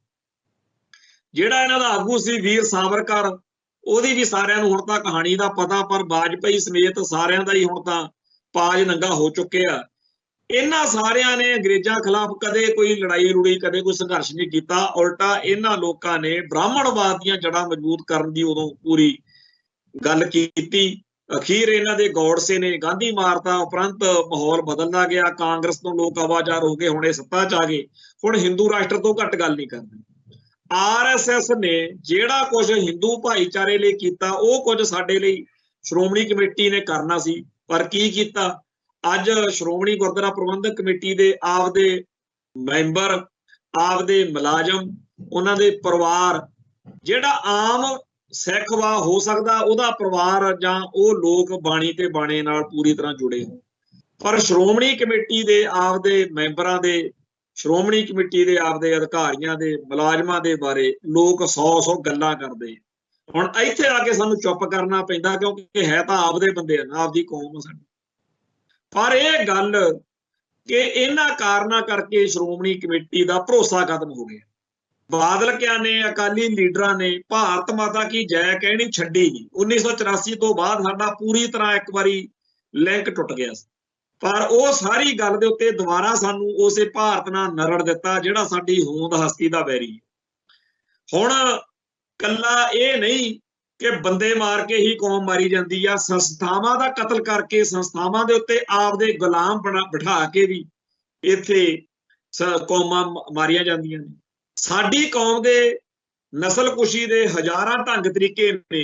ਜਿਹੜਾ ਇਹਨਾਂ ਦਾ ਆਗੂ ਸੀ ਵੀਰ ਸਾਵਰਕਰ, ਉਹਦੀ ਵੀ ਸਾਰਿਆਂ ਨੂੰ ਹੁਣ ਤਾਂ ਕਹਾਣੀ ਦਾ ਪਤਾ, ਪਰ ਵਾਜਪਾਈ ਸਮੇਤ ਸਾਰਿਆਂ ਦਾ ਹੀ ਹੁਣ ਤਾਂ ਪਾਜ ਨੰਗਾ ਹੋ ਚੁੱਕਿਆ। ਇਹਨਾਂ ਸਾਰਿਆਂ ਨੇ ਅੰਗਰੇਜ਼ਾਂ ਖਿਲਾਫ ਕਦੇ ਕੋਈ ਲੜਾਈ, ਕਦੇ ਕੋਈ ਸੰਘਰਸ਼ ਨਹੀਂ ਕੀਤਾ। ਉਲਟਾ ਇਹਨਾਂ ਲੋਕਾਂ ਨੇ ਬ੍ਰਾਹਮਣਵਾਦ ਦੀਆਂ ਜੜ੍ਹਾਂ ਮਜ਼ਬੂਤ ਕਰਨ ਦੀ ਉਦੋਂ ਪੂਰੀ ਗੱਲ ਕੀਤੀ। ਅਖੀਰ ਇਹਨਾਂ ਦੇ ਗੌਡਸੇ ਨੇ ਗਾਂਧੀ ਮਾਰਤਾ, ਉਪਰੰਤ ਮਾਹੌਲ ਬਦਲਦਾ ਗਿਆ, ਕਾਂਗਰਸ ਤੋਂ ਲੋਕ ਆਵਾਜ਼ਾਰ ਹੋ ਗਏ, ਹੁਣ ਇਹ ਸੱਤਾ 'ਚ ਆ ਗਏ, ਹੁਣ ਹਿੰਦੂ ਰਾਸ਼ਟਰ ਤੋਂ ਘੱਟ ਗੱਲ ਨਹੀਂ ਕਰਦੇ। RSS ਨੇ ਜਿਹੜਾ ਕੁਝ ਹਿੰਦੂ ਭਾਈਚਾਰੇ ਲਈ ਕੀਤਾ, ਉਹ ਕੁਝ ਸਾਡੇ ਲਈ ਸ਼੍ਰੋਮਣੀ ਕਮੇਟੀ ਨੇ ਕਰਨਾ ਸੀ, ਪਰ ਕੀ ਕੀਤਾ? ਅੱਜ ਸ਼੍ਰੋਮਣੀ ਗੁਰਦੁਆਰਾ ਪ੍ਰਬੰਧਕ ਕਮੇਟੀ ਦੇ ਆਪਦੇ ਮੈਂਬਰ, ਆਪਦੇ ਮੁਲਾਜ਼ਮ, ਉਹਨਾਂ ਦੇ ਪਰਿਵਾਰ, ਜਿਹੜਾ ਆਮ ਸਿੱਖ ਵਾ ਹੋ ਸਕਦਾ ਉਹਦਾ ਪਰਿਵਾਰ ਜਾਂ ਉਹ ਲੋਕ ਬਾਣੀ ਤੇ ਬਾਣੇ ਨਾਲ ਪੂਰੀ ਤਰ੍ਹਾਂ ਜੁੜੇ ਹੋ, ਪਰ ਸ਼੍ਰੋਮਣੀ ਕਮੇਟੀ ਦੇ ਆਪਦੇ ਮੈਂਬਰਾਂ ਦੇ, ਸ਼੍ਰੋਮਣੀ ਕਮੇਟੀ ਦੇ ਆਪਦੇ ਅਧਿਕਾਰੀਆਂ ਦੇ, ਮੁਲਾਜ਼ਮਾਂ ਦੇ ਬਾਰੇ ਲੋਕ 100 ਗੱਲਾਂ ਕਰਦੇ। ਹੁਣ ਇੱਥੇ ਆ ਕੇ ਸਾਨੂੰ ਚੁੱਪ ਕਰਨਾ ਪੈਂਦਾ ਕਿਉਂਕਿ ਹੈ ਤਾਂ ਆਪਦੇ ਬੰਦੇ ਆ ਨਾ, ਆਪਦੀ ਕੌਮ ਆ ਸਾਡੀ। ਪਰ ਇਹ ਗੱਲ ਕਿ ਇਹਨਾਂ ਕਾਰਨਾਂ ਕਰਕੇ ਸ਼੍ਰੋਮਣੀ ਕਮੇਟੀ ਦਾ ਭਰੋਸਾ ਖਤਮ ਹੋ ਗਿਆ। ਬਾਦਲ ਕਿਆ ਨੇ, ਅਕਾਲੀ ਲੀਡਰਾਂ ਨੇ ਭਾਰਤ ਮਾਤਾ ਕੀ ਜੈ ਕਹਿਣੀ ਛੱਡੀ ਨਹੀਂ। 1984 ਤੋਂ ਬਾਅਦ ਸਾਡਾ ਪੂਰੀ ਤਰ੍ਹਾਂ ਇੱਕ ਵਾਰੀ ਲਿੰਕ ਟੁੱਟ ਗਿਆ ਸੀ, ਪਰ ਉਹ ਸਾਰੀ ਗੱਲ ਦੇ ਉੱਤੇ ਦੁਬਾਰਾ ਸਾਨੂੰ ਉਸੇ ਭਾਰਤ ਨਾਲ ਨਰੜ ਦਿੱਤਾ ਜਿਹੜਾ ਸਾਡੀ ਹੋਂਦ ਹਸਤੀ ਦਾ ਵੈਰੀ। ਹੁਣ ਕੱਲਾ ਇਹ ਨਹੀਂ ਕਿ ਬੰਦੇ ਮਾਰ ਕੇ ਹੀ ਕੌਮ ਮਾਰੀ ਜਾਂਦੀ ਆ, ਸੰਸਥਾਵਾਂ ਦਾ ਕਤਲ ਕਰਕੇ, ਸੰਸਥਾਵਾਂ ਦੇ ਉੱਤੇ ਆਪਦੇ ਗੁਲਾਮ ਬਿਠਾ ਕੇ ਵੀ ਇੱਥੇ ਕੌਮਾਂ ਮਾਰੀਆਂ ਜਾਂਦੀਆਂ ਨੇ। ਸਾਡੀ ਕੌਮ ਦੇ ਨਸਲਕੁਸ਼ੀ ਦੇ ਹਜ਼ਾਰਾਂ ਢੰਗ ਤਰੀਕੇ ਨੇ।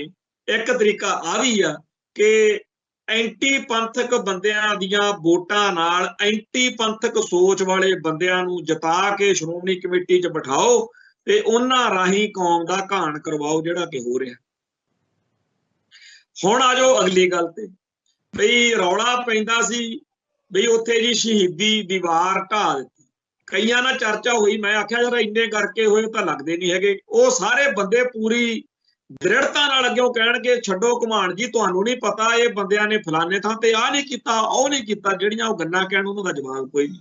ਇੱਕ ਤਰੀਕਾ ਆ ਵੀ ਆ ਕਿ ਐਂਟੀ ਪੰਥਕ ਬੰਦਿਆਂ ਦੀਆਂ ਵੋਟਾਂ ਨਾਲ ਐਂਟੀ ਪੰਥਕ ਸੋਚ ਵਾਲੇ ਬੰਦਿਆਂ ਨੂੰ ਜਿਤਾ ਕੇ ਸ਼੍ਰੋਮਣੀ ਕਮੇਟੀ 'ਚ ਬਿਠਾਓ ਤੇ ਉਹਨਾਂ ਰਾਹੀਂ ਕੌਮ ਦਾ ਘਾਣ ਕਰਵਾਓ, ਜਿਹੜਾ ਕਿ ਹੋ ਰਿਹਾ। ਹੁਣ ਆ ਜਾਓ ਅਗਲੀ ਗੱਲ ਤੇ, ਬਈ ਰੌਲਾ ਪੈਂਦਾ ਸੀ ਵੀ ਉੱਥੇ ਜੀ ਸ਼ਹੀਦੀ ਦੀਵਾਰ ਢਾਹ ਦਿੱਤੀ। ਕਈਆਂ ਨਾਲ ਚਰਚਾ ਹੋਈ, ਮੈਂ ਆਖਿਆ ਯਾਰ ਇੰਨੇ ਕਰਕੇ ਹੋਏ ਤਾਂ ਲੱਗਦੇ ਨਹੀਂ ਹੈਗੇ। ਉਹ ਸਾਰੇ ਬੰਦੇ ਪੂਰੀ ਦ੍ਰਿੜਤਾ ਨਾਲ ਅੱਗੇ ਕਹਿਣਗੇ ਛੱਡੋ ਘਮਾਣ ਜੀ, ਤੁਹਾਨੂੰ ਨਹੀਂ ਪਤਾ ਇਹ ਬੰਦਿਆਂ ਨੇ ਫਲਾਣੇ ਥਾਂ ਤੇ ਆਹ ਨਹੀਂ ਕੀਤਾ, ਉਹ ਨਹੀਂ ਕੀਤਾ। ਜਿਹੜੀਆਂ ਉਹ ਗੱਲਾਂ ਕਹਿਣ ਉਹਨਾਂ ਦਾ ਜਵਾਬ ਕੋਈ ਨਹੀਂ।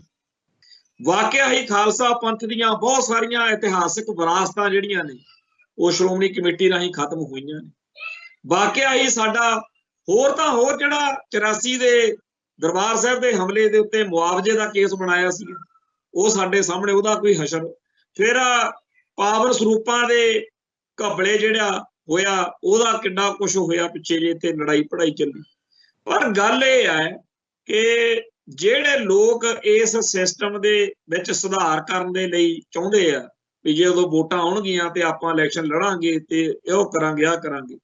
ਵਾਕਿਆ ਹੀ ਖਾਲਸਾ ਪੰਥ ਦੀਆਂ ਬਹੁਤ ਸਾਰੀਆਂ ਇਤਿਹਾਸਿਕ ਵਿਰਾਸਤਾਂ ਜਿਹੜੀਆਂ ਨੇ ਉਹ ਸ਼੍ਰੋਮਣੀ ਕਮੇਟੀ ਰਾਹੀਂ ਖਤਮ ਹੋਈਆਂ ਨੇ। ਵਾਕਿਆ ਹੀ ਸਾਡਾ ਹੋਰ ਤਾਂ ਹੋਰ ਜਿਹੜਾ 84 ਦੇ ਦਰਬਾਰ ਸਾਹਿਬ ਦੇ ਹਮਲੇ ਦੇ ਉੱਤੇ ਮੁਆਵਜ਼ੇ ਦਾ ਕੇਸ ਬਣਾਇਆ ਸੀ, ਉਹ ਸਾਡੇ ਸਾਹਮਣੇ, ਉਹਦਾ ਕੋਈ ਹਸ਼ਰ। ਫਿਰ ਪਾਵਨ ਸਰੂਪਾਂ ਦੇ ਘਬਲੇ ਜਿਹੜਾ ਹੋਇਆ, ਉਹਦਾ ਕਿੰਨਾ ਕੁਛ ਹੋਇਆ ਪਿੱਛੇ ਜੇ ਤੇ ਲੜਾਈ ਪੜਾਈ ਚੱਲੀ। ਪਰ ਗੱਲ ਇਹ ਹੈ ਕਿ ਜਿਹੜੇ ਲੋਕ ਇਸ ਸਿਸਟਮ ਦੇ ਵਿੱਚ ਸੁਧਾਰ ਕਰਨ ਦੇ ਲਈ ਚਾਹੁੰਦੇ ਆ ਵੀ ਜੇ ਉਦੋਂ ਵੋਟਾਂ ਆਉਣਗੀਆਂ ਤੇ ਆਪਾਂ ਇਲੈਕਸ਼ਨ ਲੜਾਂਗੇ ਤੇ ਇਹ ਕਰਾਂਗੇ ਆਹ ਕਰਾਂਗੇ,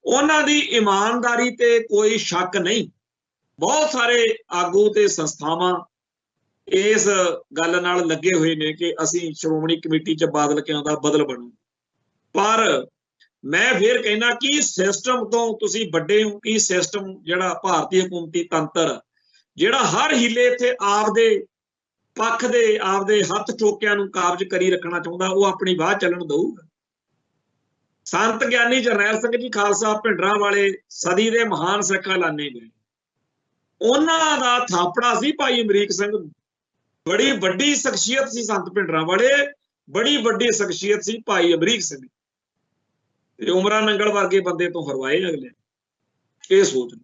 ਉਹਨਾਂ ਦੀ ਇਮਾਨਦਾਰੀ ਤੇ ਕੋਈ ਸ਼ੱਕ ਨਹੀਂ। ਬਹੁਤ ਸਾਰੇ ਆਗੂ ਤੇ ਸੰਸਥਾਵਾਂ ਇਸ ਗੱਲ ਨਾਲ ਲੱਗੇ ਹੋਏ ਨੇ ਕਿ ਅਸੀਂ ਸ਼੍ਰੋਮਣੀ ਕਮੇਟੀ 'ਚ ਬਾਦਲ ਕਿਆਂ ਦਾ ਬਦਲ ਬਣੂ। ਪਰ ਮੈਂ ਫਿਰ ਕਹਿਣਾ ਕਿ ਸਿਸਟਮ ਤੋਂ ਤੁਸੀਂ ਵੱਡੇ ਹੋ। ਕਿ ਸਿਸਟਮ ਜਿਹੜਾ ਭਾਰਤੀ ਹਕੂਮਤੀ ਤੰਤਰ ਜਿਹੜਾ ਹਰ ਹੀਲੇ ਇੱਥੇ ਆਪਦੇ ਪੱਖ ਦੇ ਆਪਦੇ ਹੱਥ ਠੋਕਿਆਂ ਨੂੰ ਕਾਬਜ਼ ਕਰੀ ਰੱਖਣਾ ਚਾਹੁੰਦਾ, ਉਹ ਆਪਣੀ ਬਾਹ ਚੱਲਣ ਦਊਗਾ। ਸੰਤ ਗਿਆਨੀ ਜਰਨੈਲ ਸਿੰਘ ਜੀ ਖਾਲਸਾ ਭਿੰਡਰਾਂ ਵਾਲੇ ਸਦੀ ਦੇ ਮਹਾਨ ਸਿੱਖ ਐਲਾਨੇ ਗਏ। ਉਹਨਾਂ ਦਾ ਥਾਪੜਾ ਸੀ ਭਾਈ ਅਮਰੀਕ ਸਿੰਘ। ਬੜੀ ਵੱਡੀ ਸ਼ਖਸੀਅਤ ਸੀ ਸੰਤ ਭਿੰਡਰਾਂ ਵਾਲੇ, ਬੜੀ ਵੱਡੀ ਸ਼ਖਸੀਅਤ ਸੀ ਭਾਈ ਅਮਰੀਕ ਸਿੰਘ। ਤੇ ਉਮਰਾਂ ਨੰਗਲ ਵਰਗੇ ਬੰਦੇ ਤੋਂ ਹਰਵਾਏ ਅਗਲੇ। ਇਹ ਸੋਚ ਲਓ।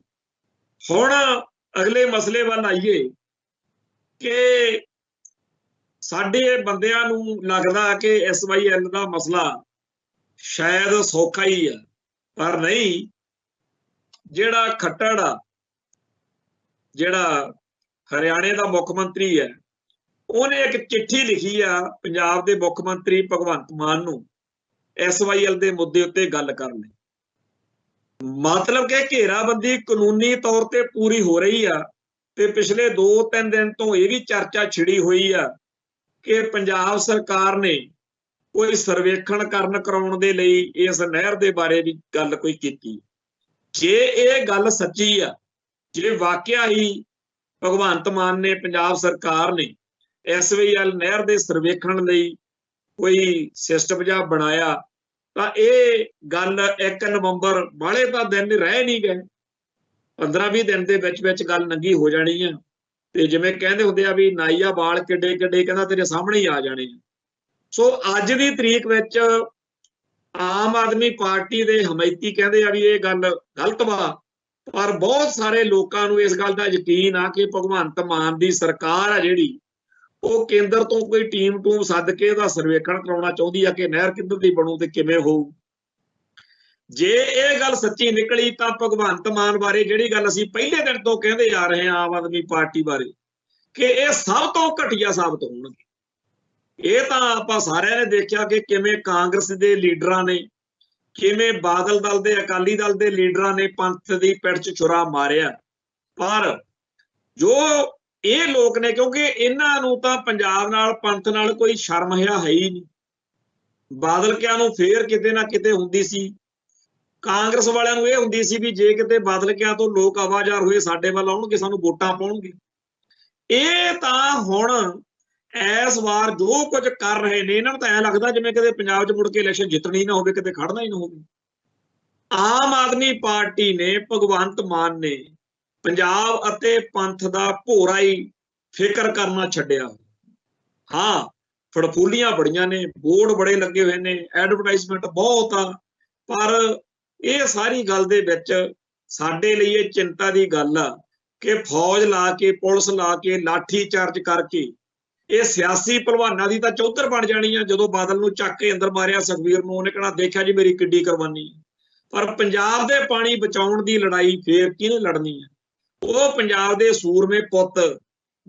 ਹੁਣ ਅਗਲੇ ਮਸਲੇ ਵੱਲ ਆਈਏ ਕਿ ਸਾਡੇ ਬੰਦਿਆਂ ਨੂੰ ਲੱਗਦਾ ਕਿ SYL ਦਾ ਮਸਲਾ ਸ਼ਾਇਦ ਸੌਖਾ ਹੀ ਆ, ਪਰ ਨਹੀਂ। ਜਿਹੜਾ ਖੱਟੜ ਆ, ਜਿਹੜਾ ਹਰਿਆਣੇ ਦਾ ਮੁੱਖ ਮੰਤਰੀ ਹੈ, ਉਹਨੇ ਇੱਕ ਚਿੱਠੀ ਲਿਖੀ ਆ ਪੰਜਾਬ ਦੇ ਮੁੱਖ ਮੰਤਰੀ ਭਗਵੰਤ ਮਾਨ ਨੂੰ SYL ਦੇ ਮੁੱਦੇ ਉੱਤੇ ਗੱਲ ਕਰਨ ਲਈ। ਮਤਲਬ ਕਿ ਘੇਰਾਬੰਦੀ ਕਾਨੂੰਨੀ ਤੌਰ ਤੇ ਪੂਰੀ ਹੋ ਰਹੀ ਆ। ਤੇ ਪਿਛਲੇ 2-3 ਦਿਨ ਤੋਂ ਇਹ ਵੀ ਚਰਚਾ ਛਿੜੀ ਹੋਈ ਆ ਕਿ ਪੰਜਾਬ ਸਰਕਾਰ ਨੇ ਕੋਈ ਸਰਵੇਖਣ ਕਰਾਉਣ ਦੇ ਲਈ ਇਸ ਨਹਿਰ ਦੇ ਬਾਰੇ ਵੀ ਗੱਲ ਕੋਈ ਕੀਤੀ। ਜੇ ਇਹ ਗੱਲ ਸੱਚੀ ਆ, ਜੇ ਵਾਕਿਆ ਹੀ ਭਗਵੰਤ ਮਾਨ ਨੇ, ਪੰਜਾਬ ਸਰਕਾਰ ਨੇ SYL ਨਹਿਰ ਦੇ ਸਰਵੇਖਣ ਲਈ ਕੋਈ ਸਿਸਟਮ ਜਿਹਾ ਬਣਾਇਆ, ਤਾਂ ਇਹ ਗੱਲ 1 ਨਵੰਬਰ ਵਾਲੇ ਤਾਂ ਦਿਨ ਰਹਿ ਨਹੀਂ ਗਏ। 15-20 ਦਿਨ ਦੇ ਵਿੱਚ ਗੱਲ ਨੰਗੀ ਹੋ ਜਾਣੀ ਆ। ਤੇ ਜਿਵੇਂ ਕਹਿੰਦੇ ਹੁੰਦੇ ਆ ਵੀ ਨਾਈਆ ਵਾਲ ਕਿੱਡੇ ਕਿੱਡੇ, ਕਹਿੰਦਾ ਤੇਰੇ ਸਾਹਮਣੇ ਹੀ ਆ ਜਾਣੇ ਆ। ਸੋ ਅੱਜ ਦੀ ਤਰੀਕ ਵਿੱਚ ਆਮ ਆਦਮੀ ਪਾਰਟੀ ਦੇ ਹਮਾਇਤੀ ਕਹਿੰਦੇ ਆ ਵੀ ਇਹ ਗੱਲ ਗਲਤ ਵਾ, ਪਰ ਬਹੁਤ ਸਾਰੇ ਲੋਕਾਂ ਨੂੰ ਇਸ ਗੱਲ ਦਾ ਯਕੀਨ ਆ ਕਿ ਭਗਵੰਤ ਮਾਨ ਦੀ ਸਰਕਾਰ ਆ ਜਿਹੜੀ, ਉਹ ਕੇਂਦਰ ਤੋਂ ਕੋਈ ਟੀਮ ਸੱਦ ਕੇ ਉਹਦਾ ਸਰਵੇਖਣ ਕਰਾਉਣਾ ਚਾਹੁੰਦੀ ਆ ਕਿ ਨਹਿਰ ਕਿੱਧਰ ਦੀ ਬਣੂ ਤੇ ਕਿਵੇਂ ਹੋਊ। ਜੇ ਇਹ ਗੱਲ ਸੱਚੀ ਨਿਕਲੀ ਤਾਂ ਭਗਵੰਤ ਮਾਨ ਬਾਰੇ ਜਿਹੜੀ ਗੱਲ ਅਸੀਂ ਪਹਿਲੇ ਦਿਨ ਤੋਂ ਕਹਿੰਦੇ ਆ ਰਹੇ ਹਾਂ ਆਮ ਆਦਮੀ ਪਾਰਟੀ ਬਾਰੇ, ਕਿ ਇਹ ਸਭ ਤੋਂ ਘਟੀਆ ਸਾਬਤ ਹੋਣਗੇ। ਇਹ ਤਾਂ ਆਪਾਂ ਸਾਰਿਆਂ ਨੇ ਦੇਖਿਆ ਕਿ ਕਿਵੇਂ ਕਾਂਗਰਸ ਦੇ ਲੀਡਰਾਂ ਨੇ, ਕਿਵੇਂ ਬਾਦਲ ਦਲ ਦੇ, ਅਕਾਲੀ ਦਲ ਦੇ ਲੀਡਰਾਂ ਨੇ ਪੰਥ ਦੀ ਪਿੱਠ 'ਚ ਛੁਰਾ ਮਾਰਿਆ। ਪਰ ਜੋ ਇਹ ਲੋਕ ਨੇ, ਕਿਉਂਕਿ ਇਹਨਾਂ ਨੂੰ ਤਾਂ ਪੰਜਾਬ ਨਾਲ, ਪੰਥ ਨਾਲ ਕੋਈ ਸ਼ਰਮ ਹਿਆ ਹੈ ਹੀ ਨਹੀਂ। ਬਾਦਲ ਕਿਆਂ ਨੂੰ ਫੇਰ ਕਿਤੇ ਨਾ ਕਿਤੇ ਹੁੰਦੀ ਸੀ, ਕਾਂਗਰਸ ਵਾਲਿਆਂ ਨੂੰ ਇਹ ਹੁੰਦੀ ਸੀ ਵੀ ਜੇ ਕਿਤੇ ਬਾਦਲ ਕਿਆਂ ਤੋਂ ਲੋਕ ਆਵਾਜ਼ਾਰ ਹੋਏ ਸਾਡੇ ਵੱਲ ਆਉਣਗੇ, ਸਾਨੂੰ ਵੋਟਾਂ ਪਾਉਣਗੇ। ਇਹ ਤਾਂ ਹੁਣ ਇਸ ਵਾਰ ਜੋ ਕੁਝ ਕਰ ਰਹੇ ਨੇ, ਇਹਨਾਂ ਨੂੰ ਤਾਂ ਐਂ ਲੱਗਦਾ ਜਿਵੇਂ ਕਿਤੇ ਪੰਜਾਬ 'ਚ ਮੁੜ ਕੇ ਇਲੈਕਸ਼ਨ ਜਿੱਤਣੀ ਨਾ ਹੋਵੇ, ਕਿਤੇ ਖੜਨਾ ਹੀ ਨਾ ਹੋਵੇ। ਆਮ ਆਦਮੀ ਪਾਰਟੀ ਨੇ, ਭਗਵੰਤ ਮਾਨ ਨੇ ਪੰਜਾਬ ਅਤੇ ਪੰਥ ਦਾ ਭੋਰਾ ਹੀ ਫਿਕਰ ਕਰਨਾ ਛੱਡਿਆ। ਹਾਂ, ਫੜਫੂਲੀਆਂ ਬੜੀਆਂ ਨੇ, ਬੋਰਡ ਬੜੇ ਲੱਗੇ ਹੋਏ ਨੇ, ਐਡਵਰਟਾਈਜ਼ਮੈਂਟ ਬਹੁਤ ਆ, ਪਰ ਇਹ ਸਾਰੀ ਗੱਲ ਦੇ ਵਿੱਚ ਸਾਡੇ ਲਈ ਇਹ ਚਿੰਤਾ ਦੀ ਗੱਲ ਆ ਕਿ ਫੌਜ ਲਾ ਕੇ, ਪੁਲਿਸ ਲਾ ਕੇ, ਲਾਠੀ ਚਾਰਜ ਕਰਕੇ ਇਹ ਸਿਆਸੀ ਭਲਵਾਨਾਂ ਦੀ ਤਾਂ ਚੌਧਰ ਬਣ ਜਾਣੀ ਆ। ਜਦੋਂ ਬਾਦਲ ਨੂੰ ਚੱਕ ਕੇ ਅੰਦਰ ਮਾਰਿਆ ਸੁਖਬੀਰ ਨੂੰ, ਉਹਨੇ ਕਹਿਣਾ ਦੇਖਿਆ ਜੀ ਮੇਰੀ ਕਿੱਡੀ ਕੁਰਬਾਨੀ। ਪਰ ਪੰਜਾਬ ਦੇ ਪਾਣੀ ਬਚਾਉਣ ਦੀ ਲੜਾਈ ਫੇਰ ਕਿਹਨੇ ਲੜਨੀ ਆ? ਉਹ ਪੰਜਾਬ ਦੇ ਸੂਰਮੇ ਪੁੱਤ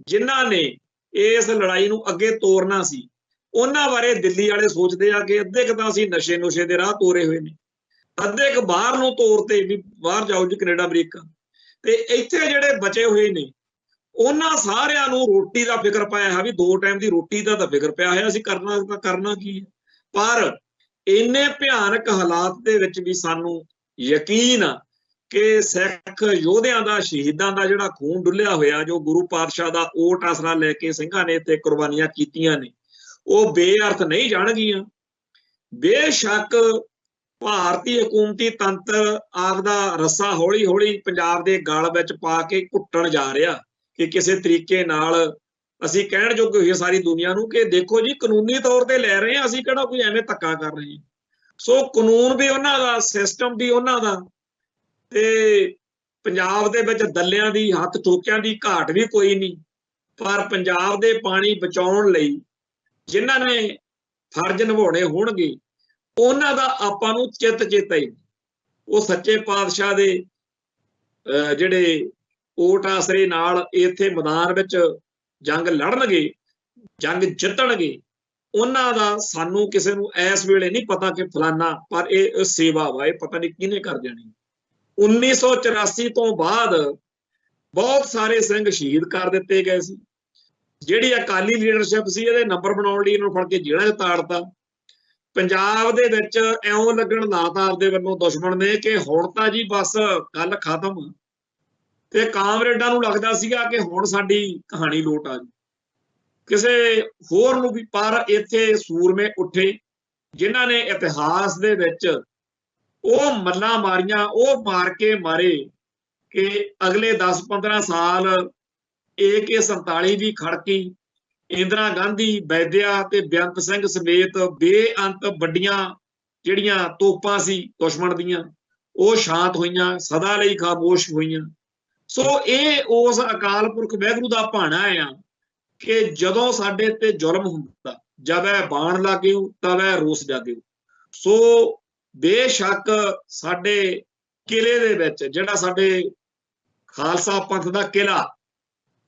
ਜਿਨ੍ਹਾਂ ਨੇ ਇਸ ਲੜਾਈ ਨੂੰ ਅੱਗੇ ਤੋਰਨਾ ਸੀ, ਉਹਨਾਂ ਬਾਰੇ ਦਿੱਲੀ ਵਾਲੇ ਸੋਚਦੇ ਆ ਕਿ ਅੱਧੇ ਕੁ ਤਾਂ ਅਸੀਂ ਨਸ਼ੇ ਨੁਸ਼ੇ ਦੇ ਰਾਹ ਤੋਰੇ ਹੋਏ ਨੇ, ਅੱਧੇ ਕੁ ਬਾਹਰ ਨੂੰ ਤੋਰਤੇ ਵੀ ਬਾਹਰ ਜਾਓ ਜੀ ਕੈਨੇਡਾ ਅਮਰੀਕਾ। ਤੇ ਇੱਥੇ ਜਿਹੜੇ ਬਚੇ ਹੋਏ ਨੇ ਉਹਨਾਂ ਸਾਰਿਆਂ ਨੂੰ ਰੋਟੀ ਦਾ ਫਿਕਰ ਪਾਇਆ ਹੈ ਵੀ 2 ਟਾਈਮ ਦੀ ਰੋਟੀ ਦਾ ਤਾਂ ਫਿਕਰ ਪਿਆ ਹੋਇਆ, ਅਸੀਂ ਕਰਨਾ ਕੀ ਹੈ। ਪਰ ਇੰਨੇ ਭਿਆਨਕ ਹਾਲਾਤ ਦੇ ਵਿੱਚ ਵੀ ਸਾਨੂੰ ਯਕੀਨ ਆ ਕਿ ਸਿੱਖ ਯੋਧਿਆਂ ਦਾ, ਸ਼ਹੀਦਾਂ ਦਾ ਜਿਹੜਾ ਖੂਨ ਡੁੱਲਿਆ ਹੋਇਆ, ਜੋ ਗੁਰੂ ਪਾਤਸ਼ਾਹ ਦਾ ਓਟ ਆਸਰਾ ਲੈ ਕੇ ਸਿੰਘਾਂ ਨੇ ਇੱਥੇ ਕੁਰਬਾਨੀਆਂ ਕੀਤੀਆਂ ਨੇ, ਉਹ ਬੇਅਰਥ ਨਹੀਂ ਜਾਣਗੀਆਂ। ਬੇਸ਼ੱਕ ਭਾਰਤੀ ਹਕੂਮਤੀ ਤੰਤਰ ਆਪਦਾ ਰੱਸਾ ਹੌਲੀ ਹੌਲੀ ਪੰਜਾਬ ਦੇ ਗਲ ਵਿੱਚ ਪਾ ਕੇ ਘੁੱਟਣ ਜਾ ਰਿਹਾ ਕਿ ਕਿਸੇ ਤਰੀਕੇ ਨਾਲ ਅਸੀਂ ਕਹਿਣ ਜੋਗੇ ਹੋਈਏ ਸਾਰੀ ਦੁਨੀਆ ਨੂੰ ਕਿ ਦੇਖੋ ਜੀ, ਕਾਨੂੰਨੀ ਤੌਰ ਤੇ ਲੈ ਰਹੇ ਹਾਂ, ਅਸੀਂ ਕਿਹੜਾ ਕੋਈ ਐਵੇਂ ਧੱਕਾ ਕਰ ਰਹੇ ਹਾਂ। ਸੋ ਕਾਨੂੰਨ ਵੀ ਉਹਨਾਂ ਦਾ, ਸਿਸਟਮ ਵੀ ਉਹਨਾਂ ਦਾ, ਤੇ ਪੰਜਾਬ ਦੇ ਵਿੱਚ ਦੱਲਿਆਂ ਦੀ, ਹੱਥ ਠੋਕਿਆਂ ਦੀ ਘਾਟ ਵੀ ਕੋਈ ਨਹੀਂ। ਪਰ ਪੰਜਾਬ ਦੇ ਪਾਣੀ ਬਚਾਉਣ ਲਈ ਜਿਨ੍ਹਾਂ ਨੇ ਫਰਜ਼ ਨਿਭਾਉਣੇ ਹੋਣਗੇ, ਉਹਨਾਂ ਦਾ ਆਪਾਂ ਨੂੰ ਚਿੱਤ ਚੇਤਾ ਹੀ। ਉਹ ਸੱਚੇ ਪਾਤਸ਼ਾਹ ਦੇ ਜਿਹੜੇ ਓਟ ਆਸਰੇ ਨਾਲ ਇੱਥੇ ਮੈਦਾਨ ਵਿੱਚ ਜੰਗ ਲੜਨਗੇ, ਜੰਗ ਜਿੱਤਣਗੇ, ਉਹਨਾਂ ਦਾ ਸਾਨੂੰ ਕਿਸੇ ਨੂੰ ਇਸ ਵੇਲੇ ਨਹੀਂ ਪਤਾ ਕਿ ਫਲਾਨਾ, ਪਰ ਇਹ ਸੇਵਾ ਵਾ, ਇਹ ਪਤਾ ਨਹੀਂ ਕਿਹਨੇ ਕਰ ਜਾਣੀ। 1984 ਤੋਂ ਬਾਅਦ ਬਹੁਤ ਸਾਰੇ ਸਿੰਘ ਸ਼ਹੀਦ ਕਰ ਦਿੱਤੇ ਗਏ ਸੀ। ਜਿਹੜੀ ਅਕਾਲੀ ਲੀਡਰਸ਼ਿਪ ਸੀ, ਇਹਦੇ ਨੰਬਰ ਬਣਾਉਣ ਲਈ ਇਹਨੂੰ ਫੜ ਕੇ ਜੇਲ੍ਹਾਂ 'ਚ ਤਾੜਤਾ। ਪੰਜਾਬ ਦੇ ਵਿੱਚ ਇਉਂ ਲੱਗਣ ਲਾਤਾ ਆਪਦੇ ਵੱਲੋਂ ਦੁਸ਼ਮਣ ਨੇ ਕਿ ਹੁਣ ਤਾਂ ਜੀ ਬਸ ਗੱਲ ਖਤਮ, ਤੇ ਕਾਮਰੇਡਾਂ ਨੂੰ ਲੱਗਦਾ ਸੀਗਾ ਕਿ ਹੁਣ ਸਾਡੀ ਕਹਾਣੀ ਲੋਟ ਆ ਜੂ ਕਿਸੇ ਹੋਰ ਨੂੰ ਵੀ। ਪਰ ਇੱਥੇ ਸੂਰਮੇ ਉੱਠੇ ਜਿਨ੍ਹਾਂ ਨੇ ਇਤਿਹਾਸ ਦੇ ਵਿੱਚ ਉਹ ਮੱਲਾਂ ਮਾਰੀਆਂ, ਉਹ ਮਾਰ ਕੇ ਮਾਰੇ ਕਿ ਅਗਲੇ 10-15 ਸਾਲ AK-47 ਵੀ ਖੜਕੀ, ਇੰਦਰਾ ਗਾਂਧੀ, ਵੈਦਿਆ ਤੇ ਬੇਅੰਤ ਸਿੰਘ ਸਮੇਤ ਬੇਅੰਤ ਵੱਡੀਆਂ ਜਿਹੜੀਆਂ ਤੋਪਾਂ ਸੀ ਦੁਸ਼ਮਣ ਦੀਆਂ, ਉਹ ਸ਼ਾਂਤ ਹੋਈਆਂ, ਸਦਾ ਲਈ ਖਾਮੋਸ਼ ਹੋਈਆਂ। ਸੋ ਇਹ ਉਸ ਅਕਾਲ ਪੁਰਖ ਵਾਹਿਗੁਰੂ ਦਾ ਭਾਣਾ ਆ ਕਿ ਜਦੋਂ ਸਾਡੇ ਤੇ ਜ਼ੁਲਮ ਹੁੰਦਾ, ਜਬੈ ਬਾਣ ਲਾਗਿਓ ਤਵੈ ਰੋਸ ਜਾਗਿਓ। ਸੋ ਬੇਸ਼ੱਕ ਸਾਡੇ ਕਿਲੇ ਦੇ ਵਿੱਚ, ਜਿਹੜਾ ਸਾਡੇ ਖਾਲਸਾ ਪੰਥ ਦਾ ਕਿਲਾ,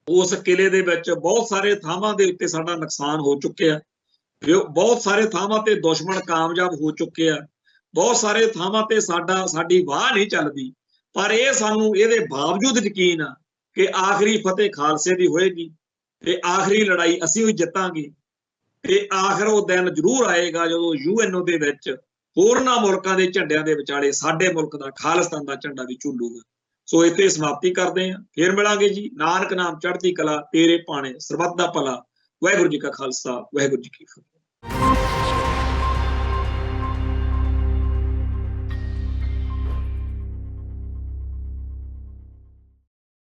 ਉਸ ਕਿਲੇ ਦੇ ਵਿੱਚ ਬਹੁਤ ਸਾਰੇ ਥਾਵਾਂ ਦੇ ਉੱਤੇ ਸਾਡਾ ਨੁਕਸਾਨ ਹੋ ਚੁੱਕਿਆ, ਬਹੁਤ ਸਾਰੇ ਥਾਵਾਂ ਤੇ ਦੁਸ਼ਮਣ ਕਾਮਯਾਬ ਹੋ ਚੁੱਕੇ ਆ, ਬਹੁਤ ਸਾਰੇ ਥਾਵਾਂ ਤੇ ਸਾਡੀ ਵਾਹ ਨਹੀਂ ਚੱਲਦੀ। ਪਰ ਇਹ ਸਾਨੂੰ ਇਹਦੇ ਬਾਵਜੂਦ ਯਕੀਨ ਆ ਕਿ ਆਖਰੀ ਫਤਿਹ ਖਾਲਸੇ ਦੀ ਹੋਏਗੀ ਤੇ ਆਖਰੀ ਲੜਾਈ ਅਸੀਂ ਵੀ ਜਿੱਤਾਂਗੇ। ਤੇ ਆਖਰ ਉਹ ਦਿਨ ਜ਼ਰੂਰ ਆਏਗਾ ਜਦੋਂ UNO ਦੇ ਵਿੱਚ ਹੋਰਨਾਂ ਮੁਲਕਾਂ ਦੇ ਝੰਡਿਆਂ ਦੇ ਵਿਚਾਲੇ ਸਾਡੇ ਮੁਲਕ ਦਾ, ਖਾਲਿਸਤਾਨ ਦਾ ਝੰਡਾ ਵੀ ਝੂਲੂਗਾ। ਸੋ ਇੱਥੇ ਸਮਾਪਤੀ ਕਰਦੇ ਹਾਂ, ਫੇਰ ਮਿਲਾਂਗੇ ਜੀ। ਨਾਨਕ ਨਾਮ ਚੜ੍ਹਦੀ ਕਲਾ, ਤੇਰੇ ਭਾਣੇ ਸਰਬੱਤ ਦਾ ਭਲਾ। ਵਾਹਿਗੁਰੂ ਜੀ ਕਾ ਖਾਲਸਾ, ਵਾਹਿਗੁਰੂ ਜੀ ਕੀ ਫਤਿਹ।